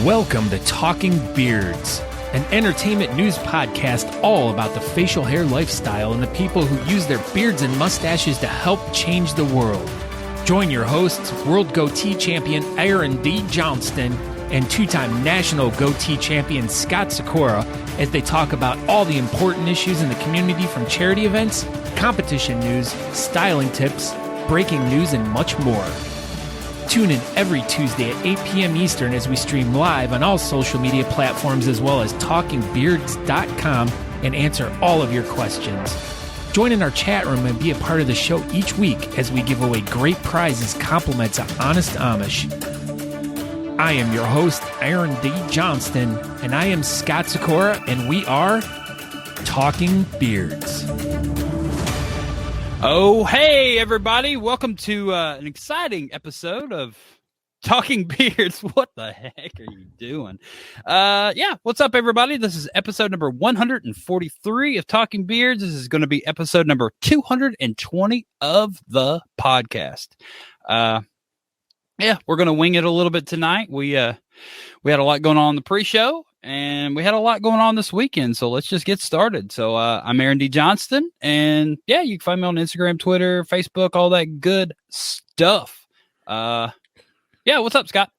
Welcome to Talking Beards, an entertainment news podcast all about the facial hair lifestyle and the people who use their beards and mustaches to help change the world. Join your hosts, World Goatee Champion Aaron D. Johnston and two-time National Goatee Champion Scott Sykora as they talk about all the important issues in the community, from charity events, competition news, styling tips, breaking news, and much more. Tune in every Tuesday at 8 p.m. Eastern as we stream live on all social media platforms as well as talkingbeards.com and answer all of your questions. Join in our chat room and be a part of the show each week as we give away great prizes, compliments of Honest Amish. I am your host, Aaron D. Johnston, and I am Scott Sykora, and we are Talking Beards. Oh, hey, everybody. Welcome to an exciting episode of Talking Beards. What the heck are you doing? What's up, everybody? This is episode number 143 of Talking Beards. This is going to be episode number 220 of the podcast. We're going to wing it a little bit tonight. We had a lot going on in the pre-show, and we had a lot going on this weekend, so let's just get started. So I'm Aaron D. Johnston, and you can find me on Instagram, Twitter, Facebook, all that good stuff. What's up, Scott?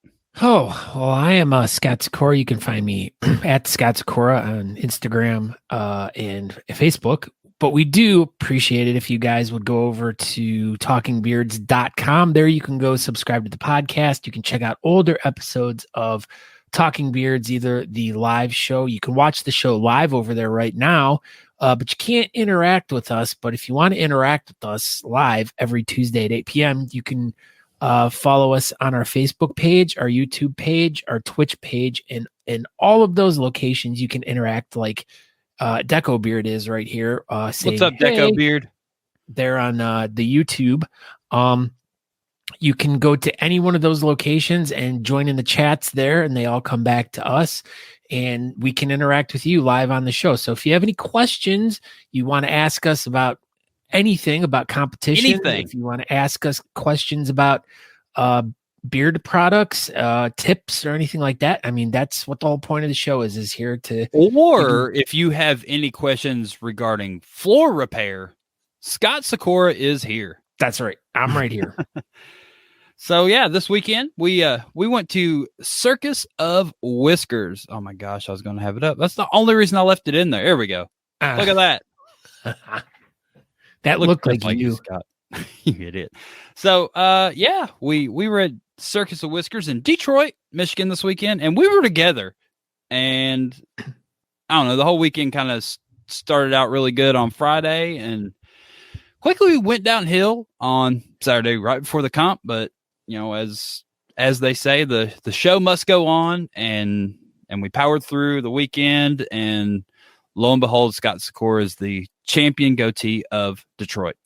Oh, well, I am Scott Sykora. You can find me at Scott Sykora on Instagram and Facebook. But we do appreciate it if you guys would go over to talkingbeards.com. There you can go subscribe to the podcast. You can check out older episodes of Talking Beards, either the live show. You can watch the show live over there right now, but you can't interact with us. But if you want to interact with us live every Tuesday at 8 p.m., you can follow us on our Facebook page, our YouTube page, our Twitch page, and in all of those locations you can interact like Deco Beard is right here. Saying, what's up, Deco Beard? They're on the YouTube. You can go to any one of those locations and join in the chats there, and they all come back to us, and we can interact with you live on the show. So if you have any questions, you want to ask us about anything about competition, if you want to ask us questions about beard products, tips, or anything like that, I mean, that's what the whole point of the show is here to. Or if you have any questions regarding floor repair, Scott Sykora is here. That's right. I'm right here. So this weekend we went to Circus of Whiskers. Oh my gosh, I was going to have it up. That's the only reason I left it in there. There we go. Look at that. That looked like you, Scott. You idiot. So we were at Circus of Whiskers in Detroit, Michigan this weekend, and we were together. And I don't know, the whole weekend kind of started out really good on Friday, and quickly went downhill on Saturday right before the comp. But as they say, the show must go on, and we powered through the weekend, and lo and behold, Scott Sykora is the champion goatee of Detroit.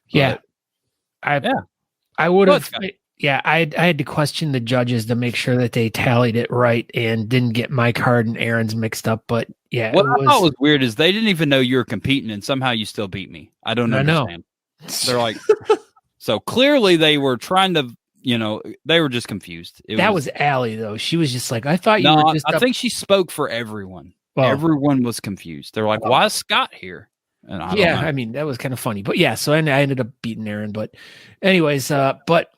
Yeah. I would have. Yeah, I had to question the judges to make sure that they tallied it right and didn't get my card and Aaron's mixed up. But yeah, what I thought was weird is they didn't even know you were competing, and somehow you still beat me. I don't understand. They're like, so clearly they were trying to, they were just confused. That was Allie though. She was just like, I thought you were just. I think she spoke for everyone. Well, everyone was confused. They're like, why is Scott here? And I don't know. I mean, that was kind of funny, but yeah. So I ended up beating Aaron, but anyways, but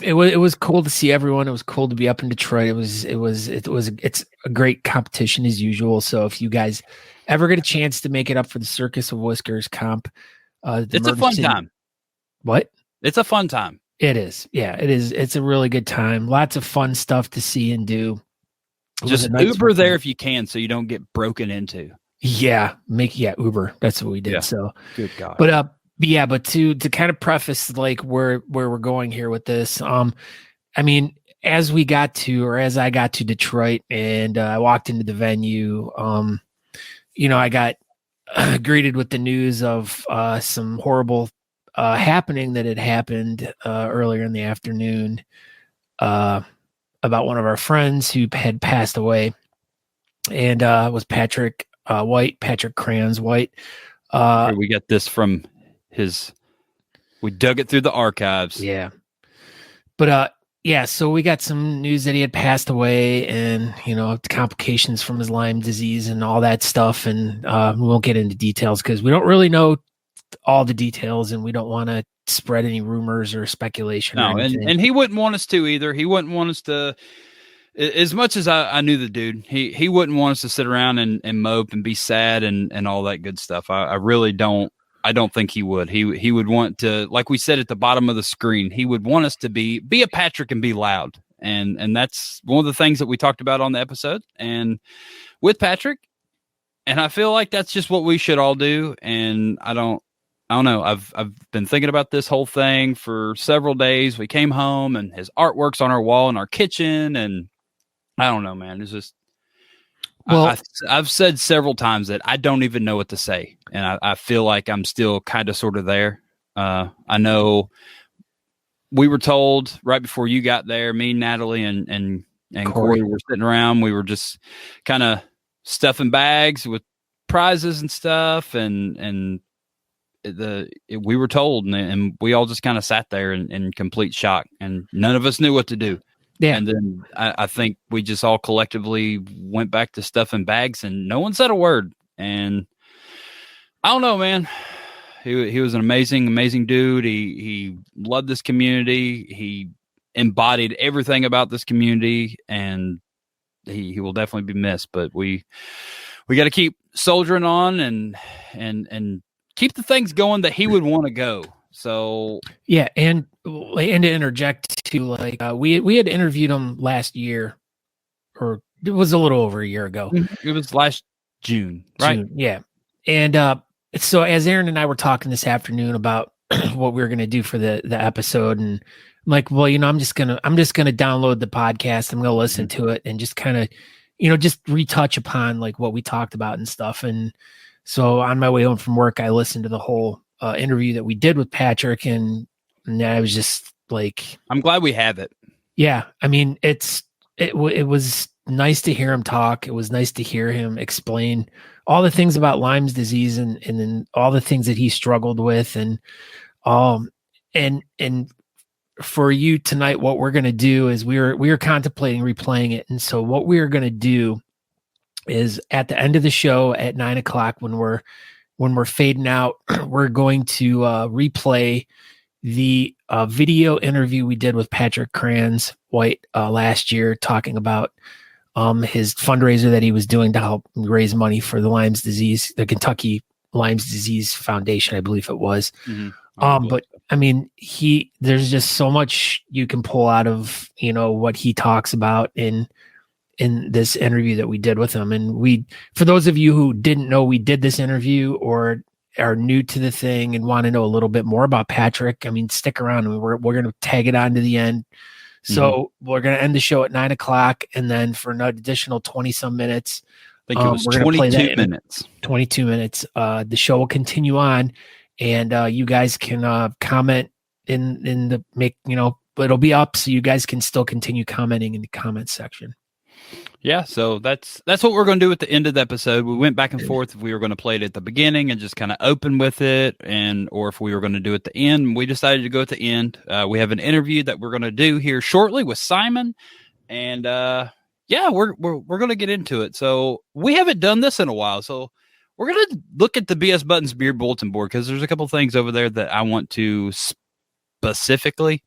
it was cool to see everyone. It was cool to be up in Detroit. It's a great competition as usual. So if you guys ever get a chance to make it up for the Circus of Whiskers comp, it's a fun time. What? It's a fun time. It is. Yeah, it is. It's a really good time. Lots of fun stuff to see and do. Just Uber there if you can, so you don't get broken into. Yeah, Uber. That's what we did. Yeah. So good God. But but to kind of preface like where we're going here with this, I mean, as I got to Detroit and I walked into the venue, I got greeted with the news of some horrible happening that had happened earlier in the afternoon about one of our friends who had passed away, and was Patrick Crayons White. We got this from we dug it through the archives. Yeah. But Yeah, so we got some news that he had passed away and, complications from his Lyme disease and all that stuff. And we won't get into details because we don't really know all the details and we don't want to spread any rumors or speculation. No, or anything. and he wouldn't want us to either. He wouldn't want us to, as much as I knew the dude, he wouldn't want us to sit around and mope and be sad and all that good stuff. I really don't. I don't think he would. He would want to, like we said at the bottom of the screen, he would want us to be a Patrick and be loud. And that's one of the things that we talked about on the episode and with Patrick. And I feel like that's just what we should all do. And I don't know. I've been thinking about this whole thing for several days. We came home and his artwork's on our wall in our kitchen. And I don't know, man. It's just, well, I've said several times that I don't even know what to say. And I feel like I'm still kind of sort of there. I know we were told right before you got there, me, Natalie, and Corey were sitting around. We were just kind of stuffing bags with prizes and stuff. And we were told, and we all just kind of sat there in complete shock. And none of us knew what to do. Yeah. And then I think we just all collectively went back to stuffing bags and no one said a word. And I don't know, man. He was an amazing dude. He loved this community. He embodied everything about this community, and he will definitely be missed. But we got to keep soldiering on and keep the things going that he would want to go. So yeah, and to interject too, like we had interviewed him last year, or it was a little over a year ago. It was last June, right? June, yeah, and so as Aaron and I were talking this afternoon about what we were going to do for the episode, and I'm like, well, I'm just gonna download the podcast. I'm gonna listen to it and just kind of, just retouch upon like what we talked about and stuff. And so on my way home from work, I listened to the whole interview that we did with Patrick, and I was just like, I'm glad we have it. Yeah, I mean, it was nice to hear him talk. It was nice to hear him explain all the things about Lyme disease and then all the things that he struggled with, and for you tonight, what we're gonna do is we were contemplating replaying it, and so what we are gonna do is at the end of the show at 9:00 when we're fading out, we're going to replay the video interview we did with Patrick Kranz White last year, talking about his fundraiser that he was doing to help raise money for the Lyme disease, the Kentucky Lyme Disease Foundation, I believe it was. Mm-hmm. But I mean, there's just so much you can pull out of, what he talks about in this interview that we did with him. And for those of you who didn't know we did this interview or are new to the thing and want to know a little bit more about Patrick, I mean, stick around. We're going to tag it on to the end. So we're going to end the show at 9:00, and then for an additional 20 some minutes, I think it was 22 minutes. 22 minutes. The show will continue on, and you guys can comment in the it'll be up, so you guys can still continue commenting in the comments section. Yeah, so that's what we're going to do at the end of the episode. We went back and forth if we were going to play it at the beginning and just kind of open with it, or if we were going to do it at the end. We decided to go at the end. We have an interview that we're going to do here shortly with Simon, and we're going to get into it. So we haven't done this in a while, so we're going to look at the BS Buttons Beard Bulletin Board because there's a couple things over there that I want to specifically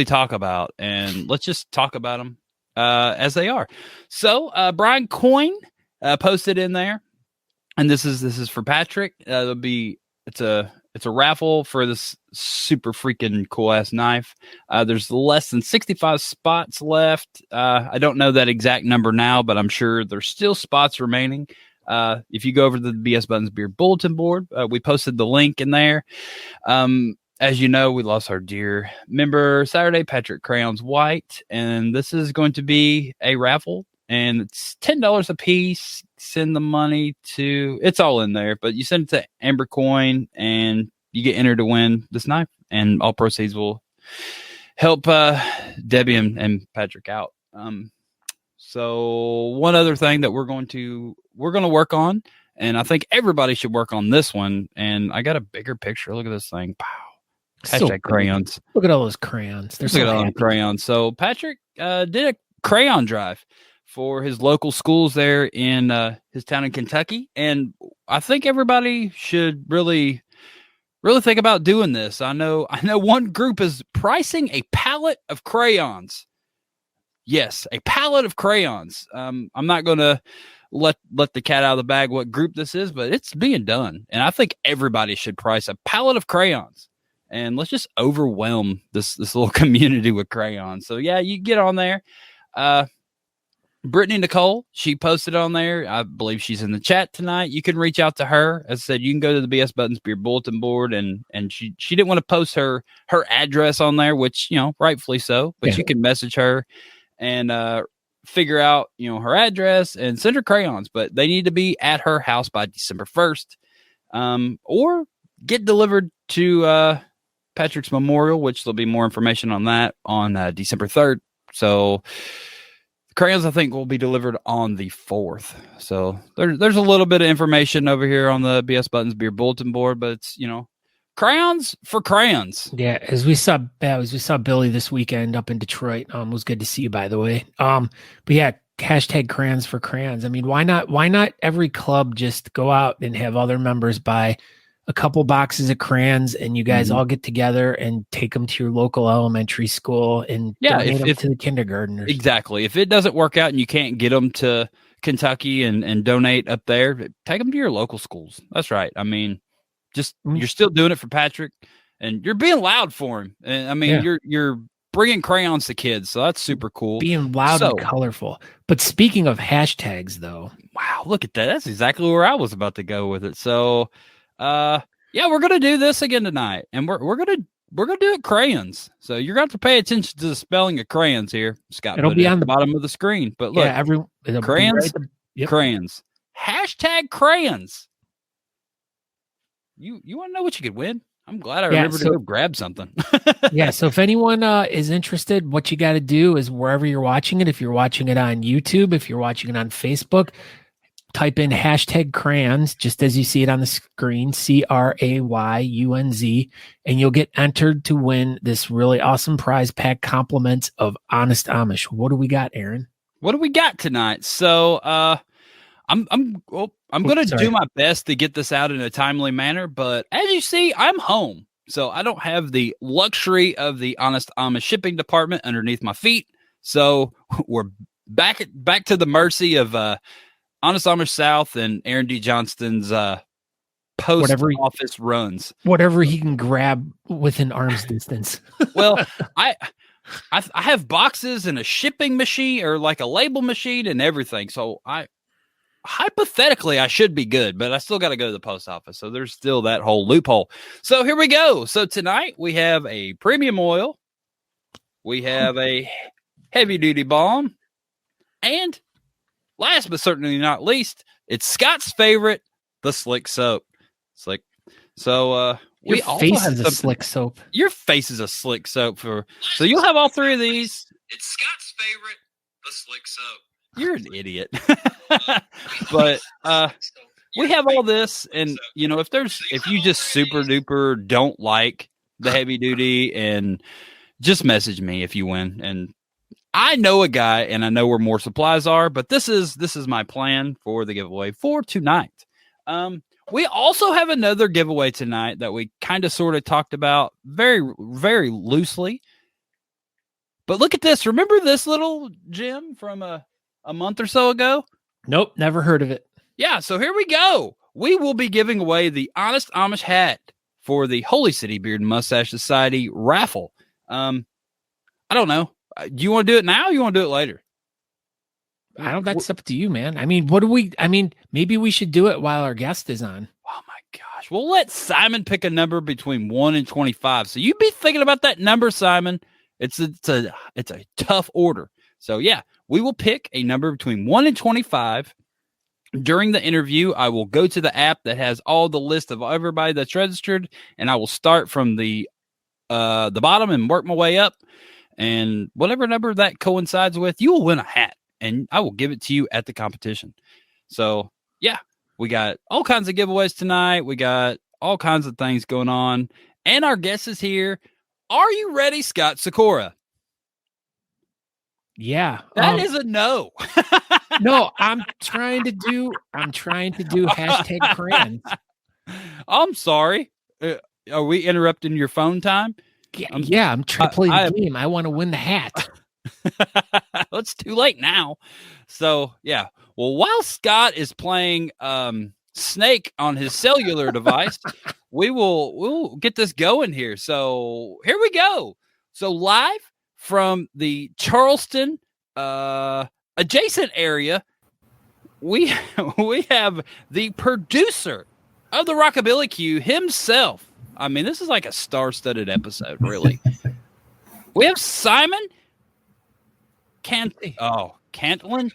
talk about, and let's just talk about them as they are. So Brian Coyne posted in there, and this is for Patrick. It's a raffle for this super freaking cool ass knife. There's less than 65 spots left. I don't know that exact number now, but I'm sure there's still spots remaining. If you go over to the BS Buttons Beard Bulletin Board, we posted the link in there. As you know, we lost our dear member Saturday, Patrick Crayons White, and this is going to be a raffle, and it's $10 a piece. Send the money to, it's all in there, but you send it to Amber Coin, and you get entered to win this knife, and all proceeds will help Debbie and Patrick out. So one other thing that we're going to work on, and I think everybody should work on this one. And I got a bigger picture. Look at this thing. Pow. Hashtag crayons. Look at all those crayons. They're so happy. Crayons. So Patrick did a crayon drive for his local schools there in his town in Kentucky, and I think everybody should really think about doing this. I know one group is pricing a pallet of crayons. Yes, a pallet of crayons. I'm not going to let the cat out of the bag what group this is, but it's being done, and I think everybody should price a pallet of crayons. And let's just overwhelm this little community with crayons. So yeah, you get on there. Brittany Nicole, she posted on there. I believe she's in the chat tonight. You can reach out to her. As I said, you can go to the BS Buttons Beard Bulletin Board, and she didn't want to post her address on there, which, rightfully so. But you can message her and figure out, her address and send her crayons. But they need to be at her house by December 1st, or get delivered to Patrick's Memorial, which there'll be more information on that on December 3rd. So crayons, I think, will be delivered on the 4th. So there's a little bit of information over here on the BS Buttons Beard Bulletin Board, but it's, crayons for crayons. Yeah, as we saw Billy this weekend up in Detroit. It was good to see you, by the way. But yeah, hashtag crayons for crayons. I mean, why not every club just go out and have other members buy a couple boxes of crayons, and you guys all get together and take them to your local elementary school and donate them to the kindergartners. Exactly. If it doesn't work out and you can't get them to Kentucky and donate up there, take them to your local schools. That's right. I mean, you're still doing it for Patrick, and you're being loud for him. And I mean, you're bringing crayons to kids, so that's super cool. Being loud and colorful. But speaking of hashtags, though, wow, look at that. That's exactly where I was about to go with it. So. Yeah, we're gonna do this again tonight, and we're gonna do it crayons. So you're going to have to pay attention to the spelling of crayons here, Scott. It'll be on the bottom of the screen. But look, crayons, crayons, hashtag crayons. You want to know what you could win? I'm glad I remembered to go grab something. Yeah. So if anyone is interested, what you got to do is wherever you're watching it. If you're watching it on YouTube, if you're watching it on Facebook, type in hashtag crayons, just as you see it on the screen, CRAYUNZ, and you'll get entered to win this really awesome prize pack compliments of Honest Amish. What do we got, Aaron? What do we got tonight? So I'm going to do my best to get this out in a timely manner, but as you see, I'm home. So I don't have the luxury of the Honest Amish shipping department underneath my feet. So we're back to the mercy of Honest Amish South and Aaron D. Johnston's post office runs. Whatever he can grab within arm's distance. Well, I have boxes and a shipping machine or like a label machine and everything. So hypothetically I should be good, but I still got to go to the post office. So there's still that whole loophole. So here we go. So tonight we have a premium oil. We have a heavy duty balm, and last but certainly not least, it's Scott's favorite, the Slick soap. Slick. So we also have the Slick soap. Your face is a Slick soap so you'll have all three of these. It's Scott's favorite, the Slick soap. You're an idiot. But we have all this, and if you just super duper don't like the heavy duty, and just message me if you win. And I know a guy, and I know where more supplies are, but this is my plan for the giveaway for tonight. We also have another giveaway tonight that we kind of sort of talked about very, very loosely. But look at this. Remember this little gem from a month or so ago? Nope, never heard of it. Yeah, so here we go. We will be giving away the Honest Amish hat for the Holy City Beard and Mustache Society raffle. I don't know. Do you want to do it now or you want to do it later? That's up to you, man. I mean, maybe we should do it while our guest is on. Oh my gosh. We'll let Simon pick a number between 1 and 25. So you be thinking about that number, Simon. It's a tough order. So yeah, we will pick a number between 1 and 25. During the interview, I will go to the app that has all the list of everybody that's registered, and I will start from the bottom and work my way up. And whatever number that coincides with, you will win a hat, and I will give it to you at the competition. So yeah, we got all kinds of giveaways tonight. We got all kinds of things going on. And our guest is here. Are you ready, Scott Sykora? Yeah. That is a no. No, I'm trying to do hashtag crayons. I'm sorry. Are we interrupting your phone time? Yeah, I'm trying to play the game. I want to win the hat. It's too late now. So, yeah. Well, while Scott is playing Snake on his cellular device, we'll get this going here. So, here we go. So, live from the Charleston adjacent area, we have the producer of the Rockabilly Q himself. I mean, this is like a star-studded episode, really. We have Simon Cantlon. Cantlon,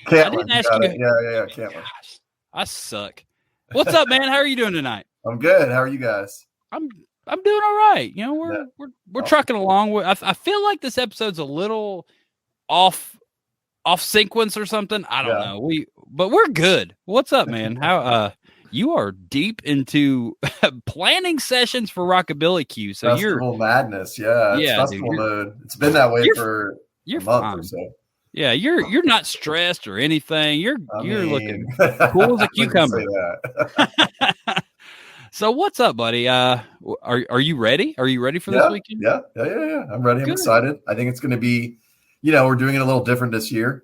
I didn't ask you. Yeah, Cantlon. Gosh, I suck. What's up, man? How are you doing tonight? I'm good. How are you guys? I'm doing all right. You know, we're trucking along. I feel like this episode's a little off sequence or something. I don't know. But we're good. What's up, man? How you are deep into planning sessions for Rockabilly Q. So Festival madness. Yeah. It's festival mode. It's been that way for a month or so. Yeah, you're not stressed or anything. You're looking cool as a cucumber. So what's up, buddy? Are you ready? Are you ready for this weekend? Yeah. I'm ready. I'm excited. I think it's going to be, we're doing it a little different this year.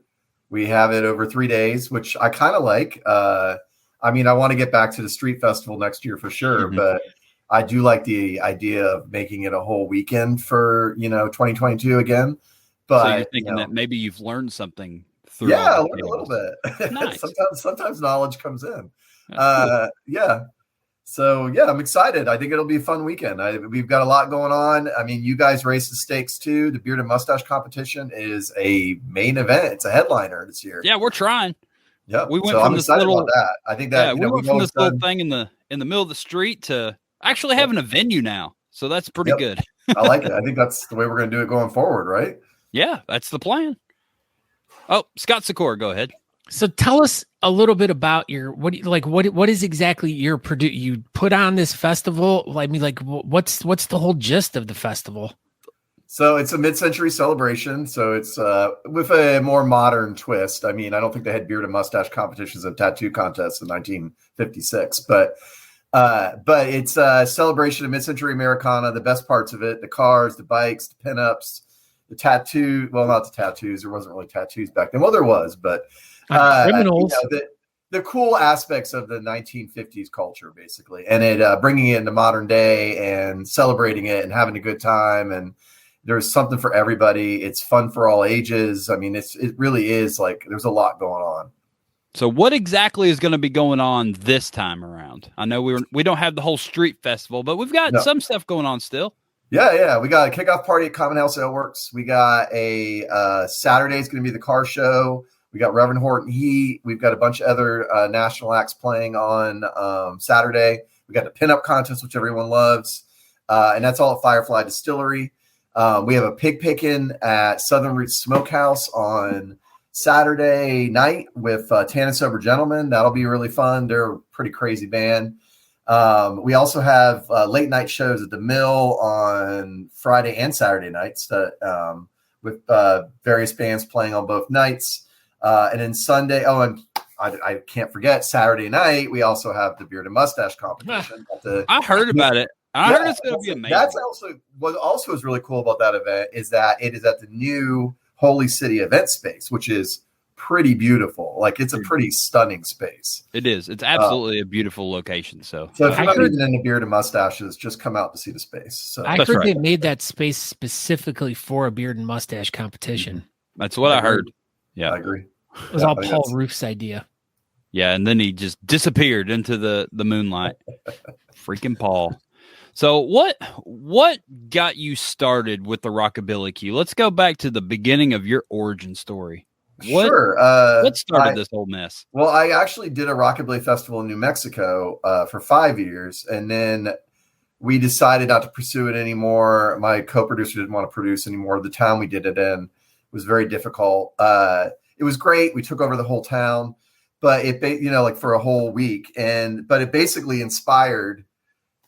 We have it over 3 days, which I kind of like. I want to get back to the street festival next year for sure, but I do like the idea of making it a whole weekend for, 2022 again. But so you're thinking that maybe you've learned something through. Yeah, I learned a little bit. Nice. sometimes knowledge comes in. Cool. Yeah. So I'm excited. I think it'll be a fun weekend. We've got a lot going on. I mean, you guys race the stakes too. The beard and mustache competition is a main event. It's a headliner this year. Yeah, we're trying. Yeah, I'm excited about that. I think that we went from this little thing in the middle of the street to actually having a venue now. So that's pretty good. I like it. I think that's the way we're going to do it going forward, right? Yeah, that's the plan. Oh, Scott Sykora, go ahead. So tell us a little bit about what is exactly you put on this festival? What's the whole gist of the festival? So it's a mid-century celebration. So it's with a more modern twist. I mean, I don't think they had beard and mustache competitions and tattoo contests in 1956, but it's a celebration of mid-century Americana. The best parts of it: the cars, the bikes, the pinups, the tattoo. Well, not the tattoos. There wasn't really tattoos back then. Well, there was, but criminals. The cool aspects of the 1950s culture, basically, and it bringing it into modern day and celebrating it and having a good time. And there's something for everybody. It's fun for all ages. I mean, it really is there's a lot going on. So what exactly is going to be going on this time around? I know we don't have the whole street festival, but we've got some stuff going on still. Yeah. We got a kickoff party at Commonhouse Aleworks. We got a Saturday is going to be the car show. We got Reverend Horton Heat. We've got a bunch of other national acts playing on Saturday. We got the pinup contest, which everyone loves. And that's all at Firefly Distillery. We have a pig picking at Southern Roots Smokehouse on Saturday night with Tan and Sober Gentlemen. That'll be really fun. They're a pretty crazy band. We also have late night shows at the Mill on Friday and Saturday nights with various bands playing on both nights. And then Sunday, and I can't forget Saturday night, we also have the beard and mustache competition. I heard about it. I heard it's going to be amazing. That's what also is really cool about that event is that it is at the new Holy City event space, which is pretty beautiful. It's a pretty stunning space. It is. It's absolutely a beautiful location. So if you're not even into beard and mustaches, just come out to see the space. So I heard they made that space specifically for a beard and mustache competition. That's what I heard. Yeah, I agree. It was all Paul Roof's idea. Yeah, and then he just disappeared into the moonlight. Freaking Paul. So what got you started with the Rockabilly Q? Let's go back to the beginning of your origin story. Sure. What started this whole mess? Well, I actually did a Rockabilly festival in New Mexico for 5 years, and then we decided not to pursue it anymore. My co-producer didn't want to produce anymore. The town we did it in was very difficult. It was great. We took over the whole town, but it for a whole week, but it basically inspired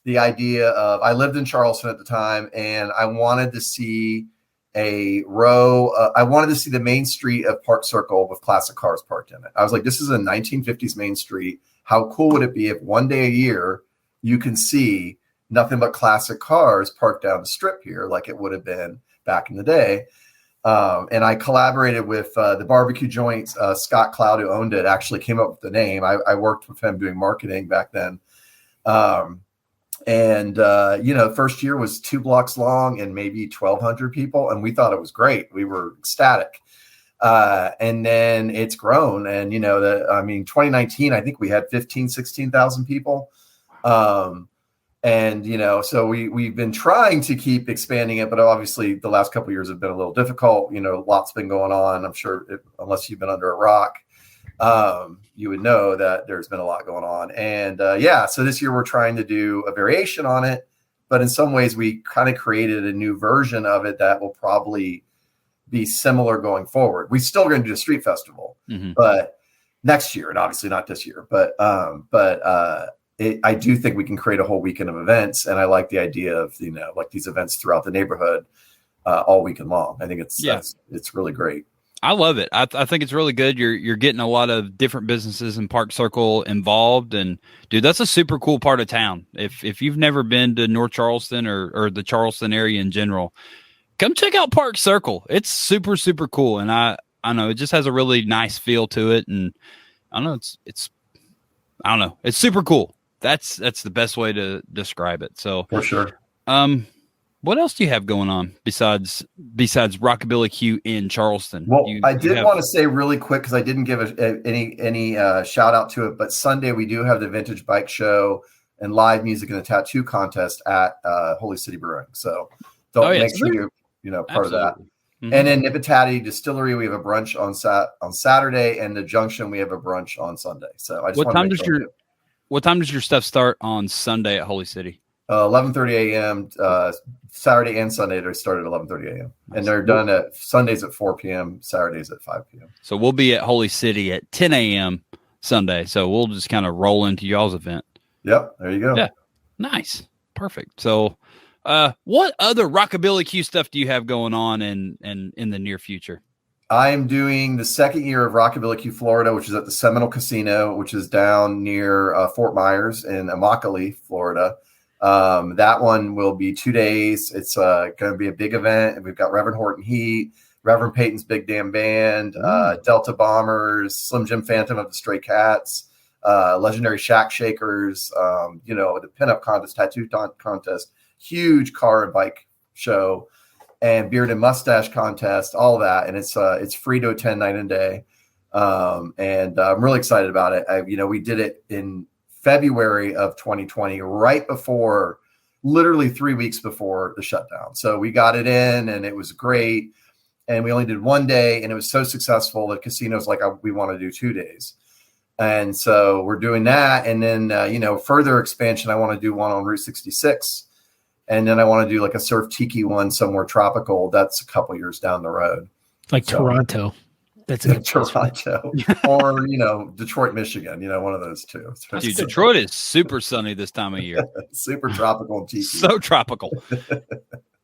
the idea of, I lived in Charleston at the time, and I wanted to see a row. I wanted to see the main street of Park Circle with classic cars parked in it. I was like, this is a 1950s main street. How cool would it be if one day a year you can see nothing but classic cars parked down the strip here, like it would have been back in the day. And I collaborated with the barbecue joint. Scott Cloud, who owned it, actually came up with the name. I worked with him doing marketing back then. First year was 2 blocks long and maybe 1,200 people. And we thought it was great. We were ecstatic. And then it's grown. And, 2019, I think we had 16,000 people. So we've been trying to keep expanding it, but obviously the last couple of years have been a little difficult. Lots been going on. I'm sure unless you've been under a rock, you would know that there's been a lot going on. And so this year we're trying to do a variation on it, but in some ways we kind of created a new version of it that will probably be similar going forward. We're still going to do a street festival, but next year, and obviously not this year, I do think we can create a whole weekend of events. And I like the idea of, like these events throughout the neighborhood all weekend long. I think it's really great. I love it. I think it's really good. You're getting a lot of different businesses in Park Circle involved, and dude, that's a super cool part of town. If you've never been to North Charleston or the Charleston area in general, come check out Park Circle. It's super, super cool. And I know it just has a really nice feel to it. And I don't know, it's super cool. That's the best way to describe it. So for sure. What else do you have going on besides Rockabillaque in Charleston? Well, I did want to say really quick, because I didn't give any shout out to it, but Sunday we do have the vintage bike show and live music and a tattoo contest at Holy City Brewing. So make sure you're part of that. Mm-hmm. And in Nippatati Distillery, we have a brunch on Saturday, and the Junction we have a brunch on Sunday. So I just what time does your stuff start on Sunday at Holy City? 11:30 a.m. Saturday and Sunday they start at 11:30 a.m. Nice. And they're done at Sundays at 4 p.m., Saturdays at 5 p.m. So we'll be at Holy City at 10 a.m. Sunday. So we'll just kind of roll into y'all's event. Yep, there you go. Yeah, nice, perfect. So, what other Rockabillaque stuff do you have going on in the near future? I am doing the second year of Rockabillaque, Florida, which is at the Seminole Casino, which is down near Fort Myers in Immokalee, Florida. That one will be 2 days. It's going to be a big event. And we've got Reverend Horton Heat, Reverend Peyton's Big Damn Band, Delta Bombers, Slim Jim Phantom of the Stray Cats, legendary Shack Shakers, the pinup contest, tattoo contest, huge car and bike show, and beard and mustache contest, all that. And it's free to attend night and day. And I'm really excited about it. We did it in February of 2020, right before, literally 3 weeks before the shutdown. So we got it in and it was great. And we only did 1 day and it was so successful that casinos we want to do 2 days. And so we're doing that. And then, further expansion, I want to do one on Route 66. And then I want to do like a surf tiki one somewhere tropical. That's a couple years down the road. Like Toronto. That's a Toronto or, Detroit, Michigan, one of those two. Dude, Detroit is super sunny this time of year. Super tropical and tiki. So tropical.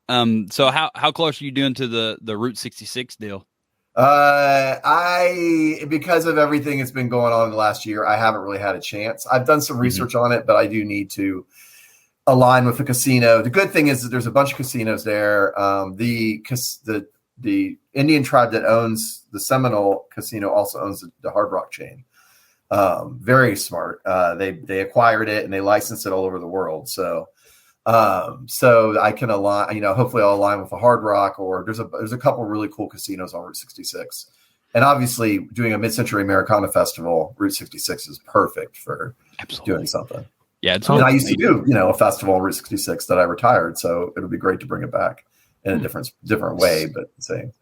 So how close are you doing to the Route 66 deal? Because of everything that's been going on in the last year, I haven't really had a chance. I've done some research on it, but I do need to align with the casino. The good thing is that there's a bunch of casinos there. The Indian tribe that owns the Seminole Casino also owns the Hard Rock chain. Very smart. They acquired it and they licensed it all over the world. So I can align, hopefully I'll align with the Hard Rock, or there's a couple of really cool casinos on Route 66. And obviously doing a mid-century Americana festival, Route 66 is perfect for doing something. Yeah. I used to do, a festival on Route 66 that I retired. So it'll be great to bring it back in a different way, but same.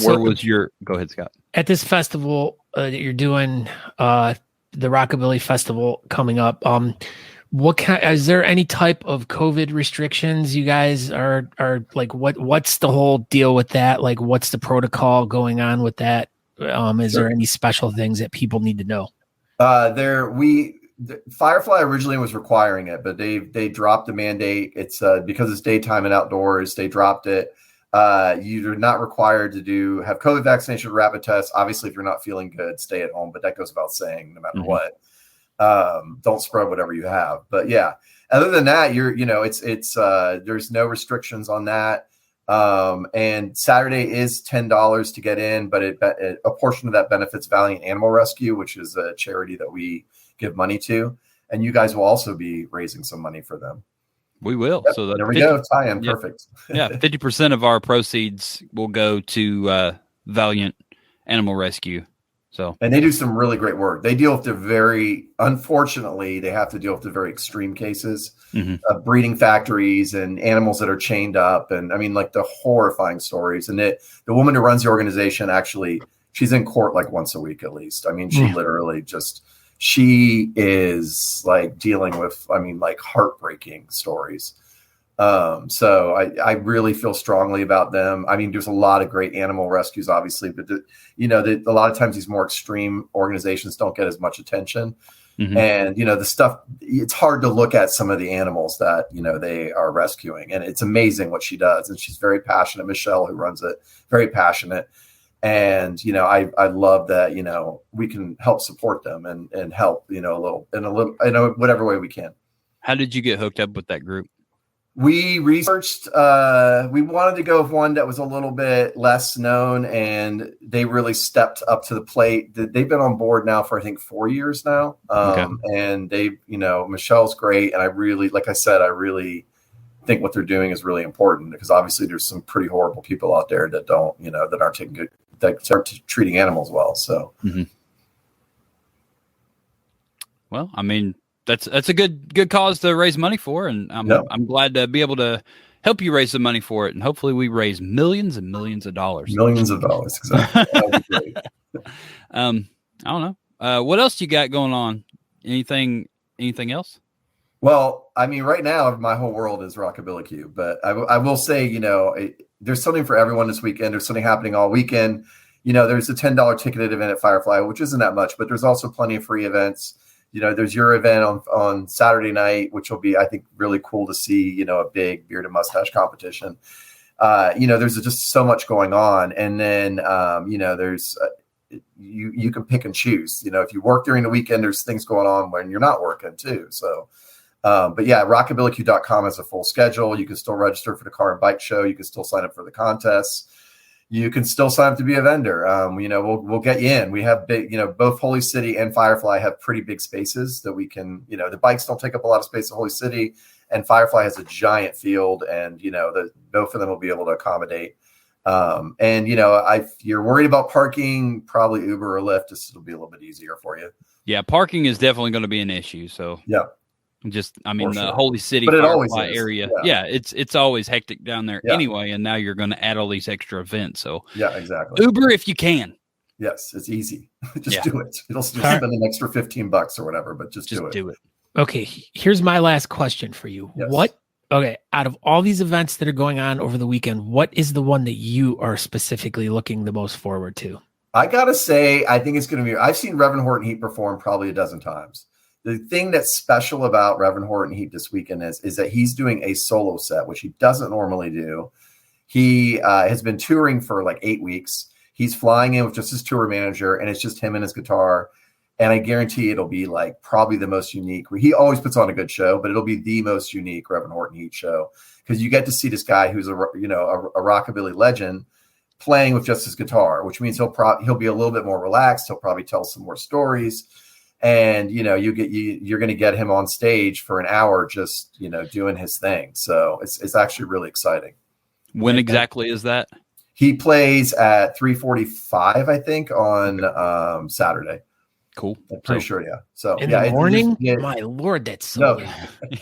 Where was go ahead, Scott. At this festival that you're doing, the Rockabilly Festival coming up, is there any type of COVID restrictions you guys are like, what's the whole deal with that? Like, what's the protocol going on with that? Is there any special things that people need to know? Firefly originally was requiring it, but they dropped the mandate. It's because it's daytime and outdoors. They dropped it. You're not required to have COVID vaccination or rapid tests. Obviously, if you're not feeling good, stay at home. But that goes without saying, no matter what. Don't spread whatever you have. But yeah, other than that, there's no restrictions on that. And Saturday is $10 to get in, but a portion of that benefits Valiant Animal Rescue, which is a charity that we give money to. And you guys will also be raising some money for them. We will. Yep, So there we go. Tie-in. Yep. Perfect. Yeah. 50% of our proceeds will go to Valiant Animal Rescue. So, and they do some really great work. They deal with unfortunately, they have to deal with the very extreme cases of breeding factories and animals that are chained up. And I mean, like the horrifying stories. And the woman who runs the organization, actually, she's in court like once a week at least. I mean, she literally she is like dealing with, like heartbreaking stories. So I really feel strongly about them. I mean, there's a lot of great animal rescues, obviously, but a lot of times these more extreme organizations don't get as much attention. And, the stuff, it's hard to look at some of the animals that, they are rescuing, and it's amazing what she does. And she's very passionate. Michelle, who runs it, very passionate. And, I love that, we can help support them and help, a little, whatever way we can. How did you get hooked up with that group? We researched, we wanted to go with one that was a little bit less known, and they really stepped up to the plate. They've been on board now for, I think, 4 years now. And Michelle's great. And I really think what they're doing is really important, because obviously there's some pretty horrible people out there that don't, that aren't treating animals well. So, well, I mean, that's a good cause to raise money for, and I'm glad to be able to help you raise the money for it, and hopefully we raise millions and millions of dollars. Millions of dollars, exactly. That would be great. I don't know. What else you got going on? Anything else? Well, I mean, right now my whole world is Rockabillaque, but I will say, there's something for everyone this weekend. There's something happening all weekend. There's a $10 ticketed event at Firefly, which isn't that much, but there's also plenty of free events. There's your event on Saturday night, which will be, I think, really cool to see, a big beard and mustache competition. There's just so much going on. And then, there's you can pick and choose. If you work during the weekend, there's things going on when you're not working too. So, but yeah, rockabillaque.com has a full schedule. You can still register for the car and bike show. You can still sign up for the contests. You can still sign up to be a vendor. We'll get you in. We have big, both Holy City and Firefly have pretty big spaces that we can, the bikes don't take up a lot of space at Holy City, and Firefly has a giant field, and, both of them will be able to accommodate. If you're worried about parking, probably Uber or Lyft, it'll be a little bit easier for you. Yeah. Parking is definitely going to be an issue. So yeah. The Holy City area. Yeah. It's always hectic down there anyway. And now you're going to add all these extra events. So yeah, exactly. Uber if you can. Yes, it's easy. Just do it. It'll spend an extra $15 or whatever, but just do it. Okay, here's my last question for you. Yes. Out of all these events that are going on over the weekend, what is the one that you are specifically looking the most forward to? I gotta say, I think it's going to be. I've seen Reverend Horton Heat perform probably a dozen times. The thing that's special about Reverend Horton Heat this weekend is that he's doing a solo set, which he doesn't normally do. He has been touring for like 8 weeks. He's flying in with just his tour manager, and it's just him and his guitar. And I guarantee it'll be like probably the most unique. He always puts on a good show, but it'll be the most unique Reverend Horton Heat show, because you get to see this guy who's a rockabilly legend playing with just his guitar, which means he'll be a little bit more relaxed. He'll probably tell some more stories. And, you're going to get him on stage for an hour, just, doing his thing. So it's actually really exciting. When exactly is that? He plays at 3:45, I think, on Saturday. Cool. I'm pretty sure. Yeah. So in the morning, my Lord, that's so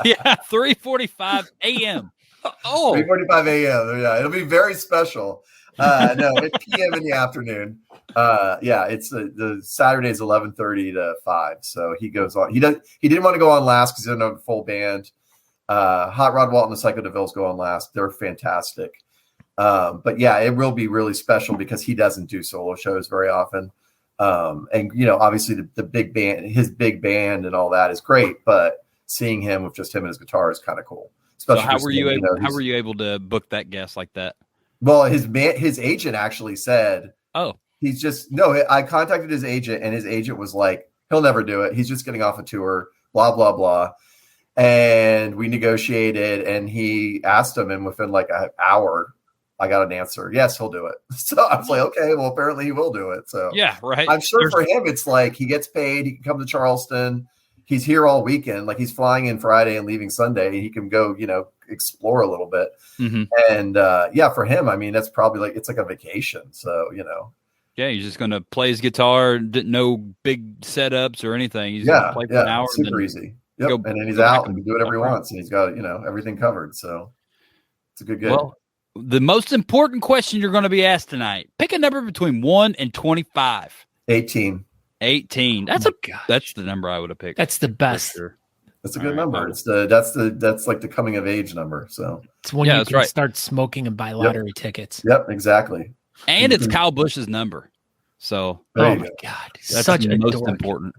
yeah. 3:45 a.m. Oh, 3:45 a.m. Yeah. It'll be very special. No, it's PM in the afternoon. It's the Saturday's 11:30 to 5. So he goes on. He didn't want to go on last because he didn't have a full band. Hot Rod Walton and Psycho DeVille's go on last. They're fantastic. But yeah, it will be really special because he doesn't do solo shows very often. And obviously the big band, his big band and all that is great, but seeing him with just him and his guitar is kind of cool. Especially so how were you able to book that guest like that? Well, his agent actually said, "Oh, he's just no." I contacted his agent, and his agent was like, "He'll never do it. He's just getting off a tour." Blah blah blah. And we negotiated, and he asked him, and within like an hour, I got an answer. Yes, he'll do it. So I was like, okay, well, apparently he will do it. So yeah, right. I'm sure for him, it's like he gets paid. He can come to Charleston. He's here all weekend. Like he's flying in Friday and leaving Sunday. He can go, explore a little bit. Mm-hmm. And for him, I mean, that's probably it's like a vacation. So, Yeah, he's just going to play his guitar. No big setups or anything. He's going to play for an hour. Super easy. Yep. And then he's out and do whatever he wants. And he's got, everything covered. So it's a good gig. Well, the most important question you're going to be asked tonight. Pick a number between 1 and 25. 18. 18. That's the number I would have picked. That's the best. Sure. That's a good number. It's that's like the coming of age number. So it's when you can start smoking and buy lottery tickets. Yep, exactly. And it's Kyle Busch's number. So oh my God, that's such the most important.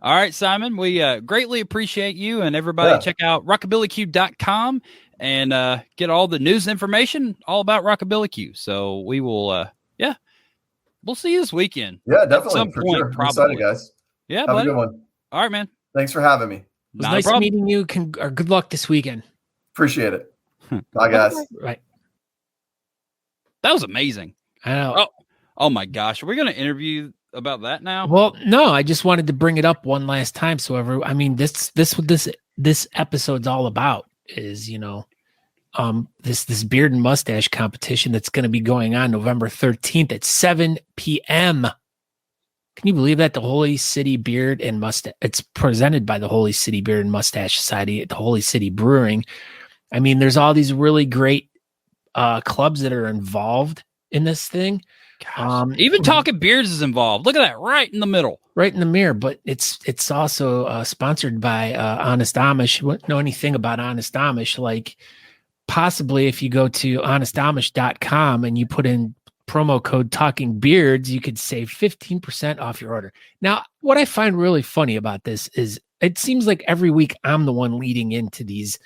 All right, Simon, we greatly appreciate you, and everybody check out rockabillaque.com and get all the news information all about Rockabillaque. So we will we'll see you this weekend. Yeah, definitely. At some point, sure. probably. Excited, guys. Yeah, have a good one. All right, man. Thanks for having me. It was nice meeting you. Good luck this weekend. Appreciate it. Bye, guys. Right. That was amazing. I know. Oh my gosh. Are we going to interview about that now? Well, no, I just wanted to bring it up one last time. So this episode's all about is, this beard and mustache competition that's going to be going on November 13th at 7 p.m. Can you believe that? The Holy City Beard and Mustache. It's presented by the Holy City Beard and Mustache Society at the Holy City Brewing. I mean, there's all these really great clubs that are involved in this thing. Even Talking Beards is involved. Look at that, right in the middle, right in the mirror. But it's also sponsored by Honest Amish. You wouldn't know anything about Honest Amish, like possibly if you go to honestamish.com and you put in promo code Talking Beards, you could save 15% off your order. Now, what I find really funny about this is it seems like every week I'm the one leading into these